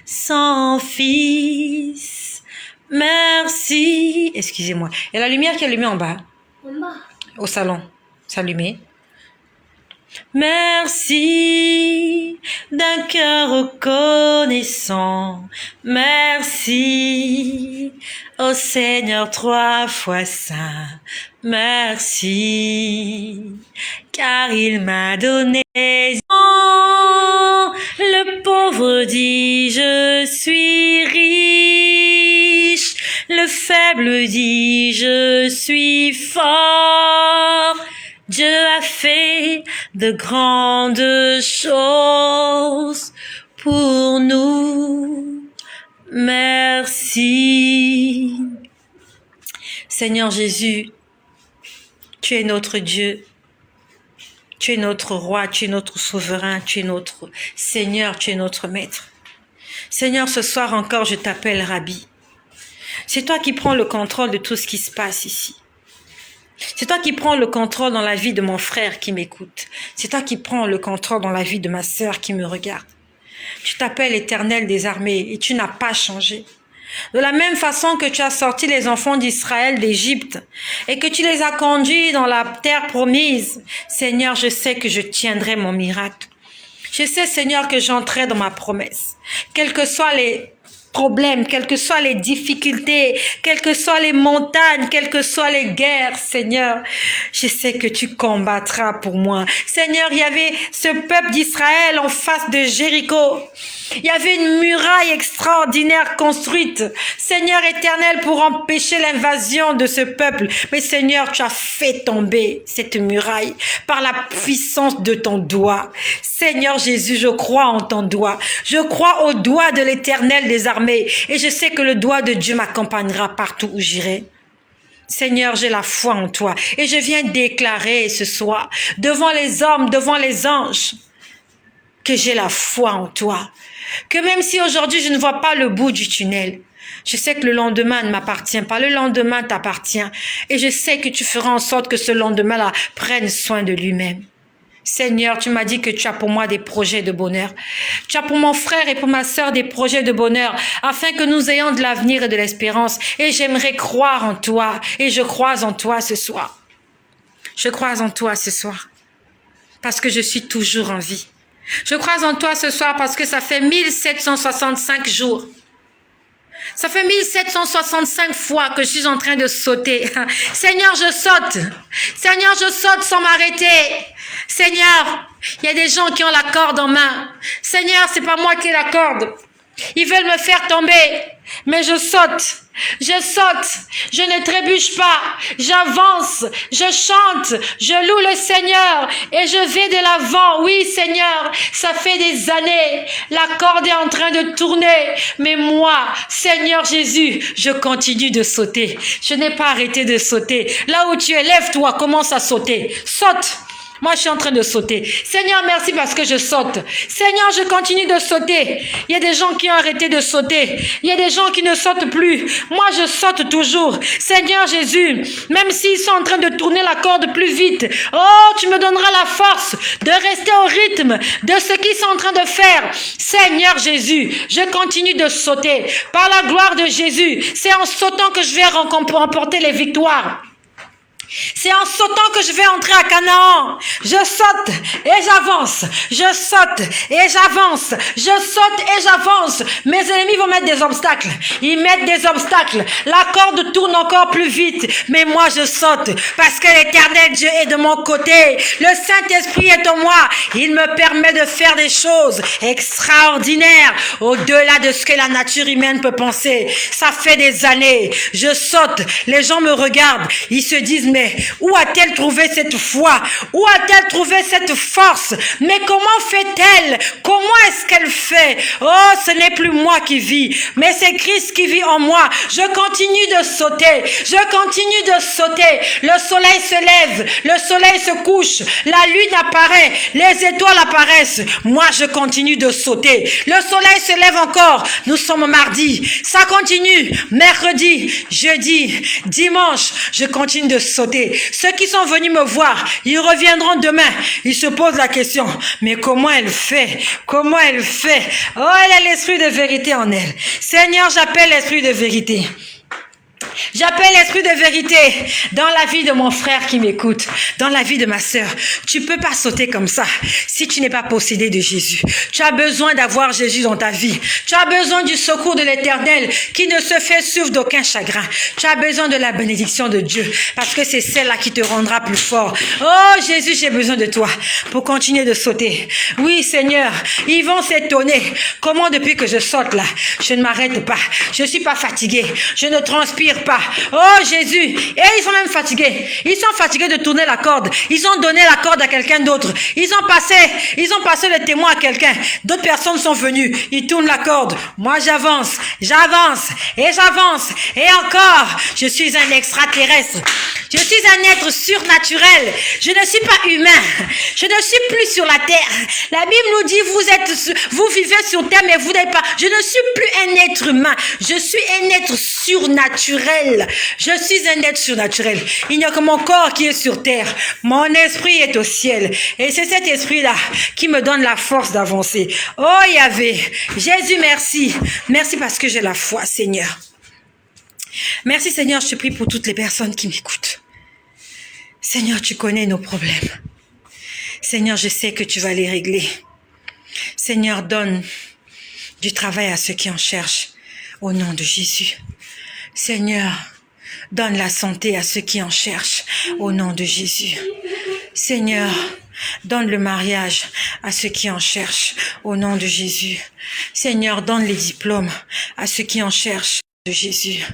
son Fils. Merci. Excusez-moi. Et la lumière qui est allumée en bas? En bas. Au salon. S'allumer. Merci d'un cœur reconnaissant. Merci au Seigneur 3 fois saint. Merci, car il m'a donné. Le pauvre dit je suis riche. Le faible dit je suis fort. Dieu a fait de grandes choses pour nous. Merci. Seigneur Jésus, tu es notre Dieu. Tu es notre roi, tu es notre souverain, tu es notre Seigneur, tu es notre maître. Seigneur, ce soir encore, je t'appelle Rabbi. C'est toi qui prends le contrôle de tout ce qui se passe ici. C'est toi qui prends le contrôle dans la vie de mon frère qui m'écoute. C'est toi qui prends le contrôle dans la vie de ma sœur qui me regarde. Tu t'appelles Éternel des armées et tu n'as pas changé. De la même façon que tu as sorti les enfants d'Israël d'Égypte et que tu les as conduits dans la terre promise, Seigneur, je sais que je tiendrai mon miracle. Je sais, Seigneur, que j'entrerai dans ma promesse. Quels que soient les problèmes, quelles que soient les difficultés, quelles que soient les montagnes, quelles que soient les guerres, Seigneur, je sais que tu combattras pour moi. Seigneur, il y avait ce peuple d'Israël en face de Jéricho. Il y avait une muraille extraordinaire construite, Seigneur éternel, pour empêcher l'invasion de ce peuple. Mais Seigneur, tu as fait tomber cette muraille par la puissance de ton doigt. Seigneur Jésus, je crois en ton doigt. Je crois au doigt de l'Éternel des armées. Et je sais que le doigt de Dieu m'accompagnera partout où j'irai. Seigneur, j'ai la foi en toi. Et je viens déclarer ce soir, devant les hommes, devant les anges, que j'ai la foi en toi. Que même si aujourd'hui je ne vois pas le bout du tunnel, je sais que le lendemain ne m'appartient pas. Le lendemain t'appartient. Et je sais que tu feras en sorte que ce lendemain-là prenne soin de lui-même. Seigneur, tu m'as dit que tu as pour moi des projets de bonheur. Tu as pour mon frère et pour ma sœur des projets de bonheur, afin que nous ayons de l'avenir et de l'espérance. Et j'aimerais croire en toi. Et je crois en toi ce soir. Je crois en toi ce soir. Parce que je suis toujours en vie. Je crois en toi ce soir parce que ça fait 1765 jours. Ça fait 1765 fois que je suis en train de sauter. Seigneur, je saute. Seigneur, je saute sans m'arrêter. Seigneur, il y a des gens qui ont la corde en main. Seigneur, c'est pas moi qui ai la corde. Ils veulent me faire tomber, mais je saute. Je saute, je ne trébuche pas, j'avance, je chante, je loue le Seigneur et je vais de l'avant. Oui, Seigneur, ça fait des années, la corde est en train de tourner, mais moi, Seigneur Jésus, je continue de sauter. Je n'ai pas arrêté de sauter. Là où tu es, lève-toi, commence à sauter. Saute. Moi, je suis en train de sauter. Seigneur, merci parce que je saute. Seigneur, je continue de sauter. Il y a des gens qui ont arrêté de sauter. Il y a des gens qui ne sautent plus. Moi, je saute toujours. Seigneur Jésus, même s'ils sont en train de tourner la corde plus vite, oh, tu me donneras la force de rester au rythme de ce qu'ils sont en train de faire. Seigneur Jésus, je continue de sauter. Par la gloire de Jésus, c'est en sautant que je vais remporter les victoires. C'est en sautant que je vais entrer à Canaan. Je saute et j'avance. Je saute et j'avance. Je saute et j'avance. Mes ennemis vont mettre des obstacles. Ils mettent des obstacles. La corde tourne encore plus vite. Mais moi, je saute parce que l'Éternel Dieu est de mon côté. Le Saint-Esprit est en moi. Il me permet de faire des choses extraordinaires au-delà de ce que la nature humaine peut penser. Ça fait des années. Je saute. Les gens me regardent. Ils se disent, mais où a-t-elle trouvé cette foi? Où a-t-elle trouvé cette force? Mais comment fait-elle? Comment est-ce qu'elle fait? Oh, ce n'est plus moi qui vis, mais c'est Christ qui vit en moi. Je continue de sauter. Je continue de sauter. Le soleil se lève. Le soleil se couche. La lune apparaît. Les étoiles apparaissent. Moi, je continue de sauter. Le soleil se lève encore. Nous sommes mardi. Ça continue. Mercredi, jeudi, dimanche, je continue de sauter. Ceux qui sont venus me voir, ils reviendront demain. Ils se posent la question, mais comment elle fait? Comment elle fait? Oh, elle a l'esprit de vérité en elle. Seigneur, j'appelle l'esprit de vérité. J'appelle l'esprit de vérité dans la vie de mon frère qui m'écoute, dans la vie de ma sœur. Tu peux pas sauter comme ça si tu n'es pas possédé de Jésus. Tu as besoin d'avoir Jésus dans ta vie. Tu as besoin du secours de l'Éternel qui ne se fait suivre d'aucun chagrin. Tu as besoin de la bénédiction de Dieu parce que c'est celle-là qui te rendra plus fort. Oh Jésus, j'ai besoin de toi pour continuer de sauter. Oui Seigneur, ils vont s'étonner. Comment depuis que je saute là, je ne m'arrête pas. Je suis pas fatigué. Je ne transpire pas. Oh Jésus. Et ils sont même fatigués. Ils sont fatigués de tourner la corde. Ils ont donné la corde à quelqu'un d'autre. Ils ont passé le témoin à quelqu'un. D'autres personnes sont venues. Ils tournent la corde. Moi j'avance. J'avance. Et j'avance. Et encore. Je suis un extraterrestre. Je suis un être surnaturel. Je ne suis pas humain. Je ne suis plus sur la terre. La Bible nous dit vous vivez sur terre mais vous n'êtes pas. Je ne suis plus un être humain. Je suis un être surnaturel. surnaturel. Je suis un être surnaturel. Il n'y a que mon corps qui est sur terre. Mon esprit est au ciel. Et c'est cet esprit-là qui me donne la force d'avancer. Oh Yahvé, Jésus, merci. Merci parce que j'ai la foi, Seigneur. Merci Seigneur, je te prie pour toutes les personnes qui m'écoutent. Seigneur, tu connais nos problèmes. Seigneur, je sais que tu vas les régler. Seigneur, donne du travail à ceux qui en cherchent, au nom de Jésus. Seigneur, donne la santé à ceux qui en cherchent, au nom de Jésus. Seigneur, donne le mariage à ceux qui en cherchent, au nom de Jésus. Seigneur, donne les diplômes à ceux qui en cherchent, au nom de Jésus.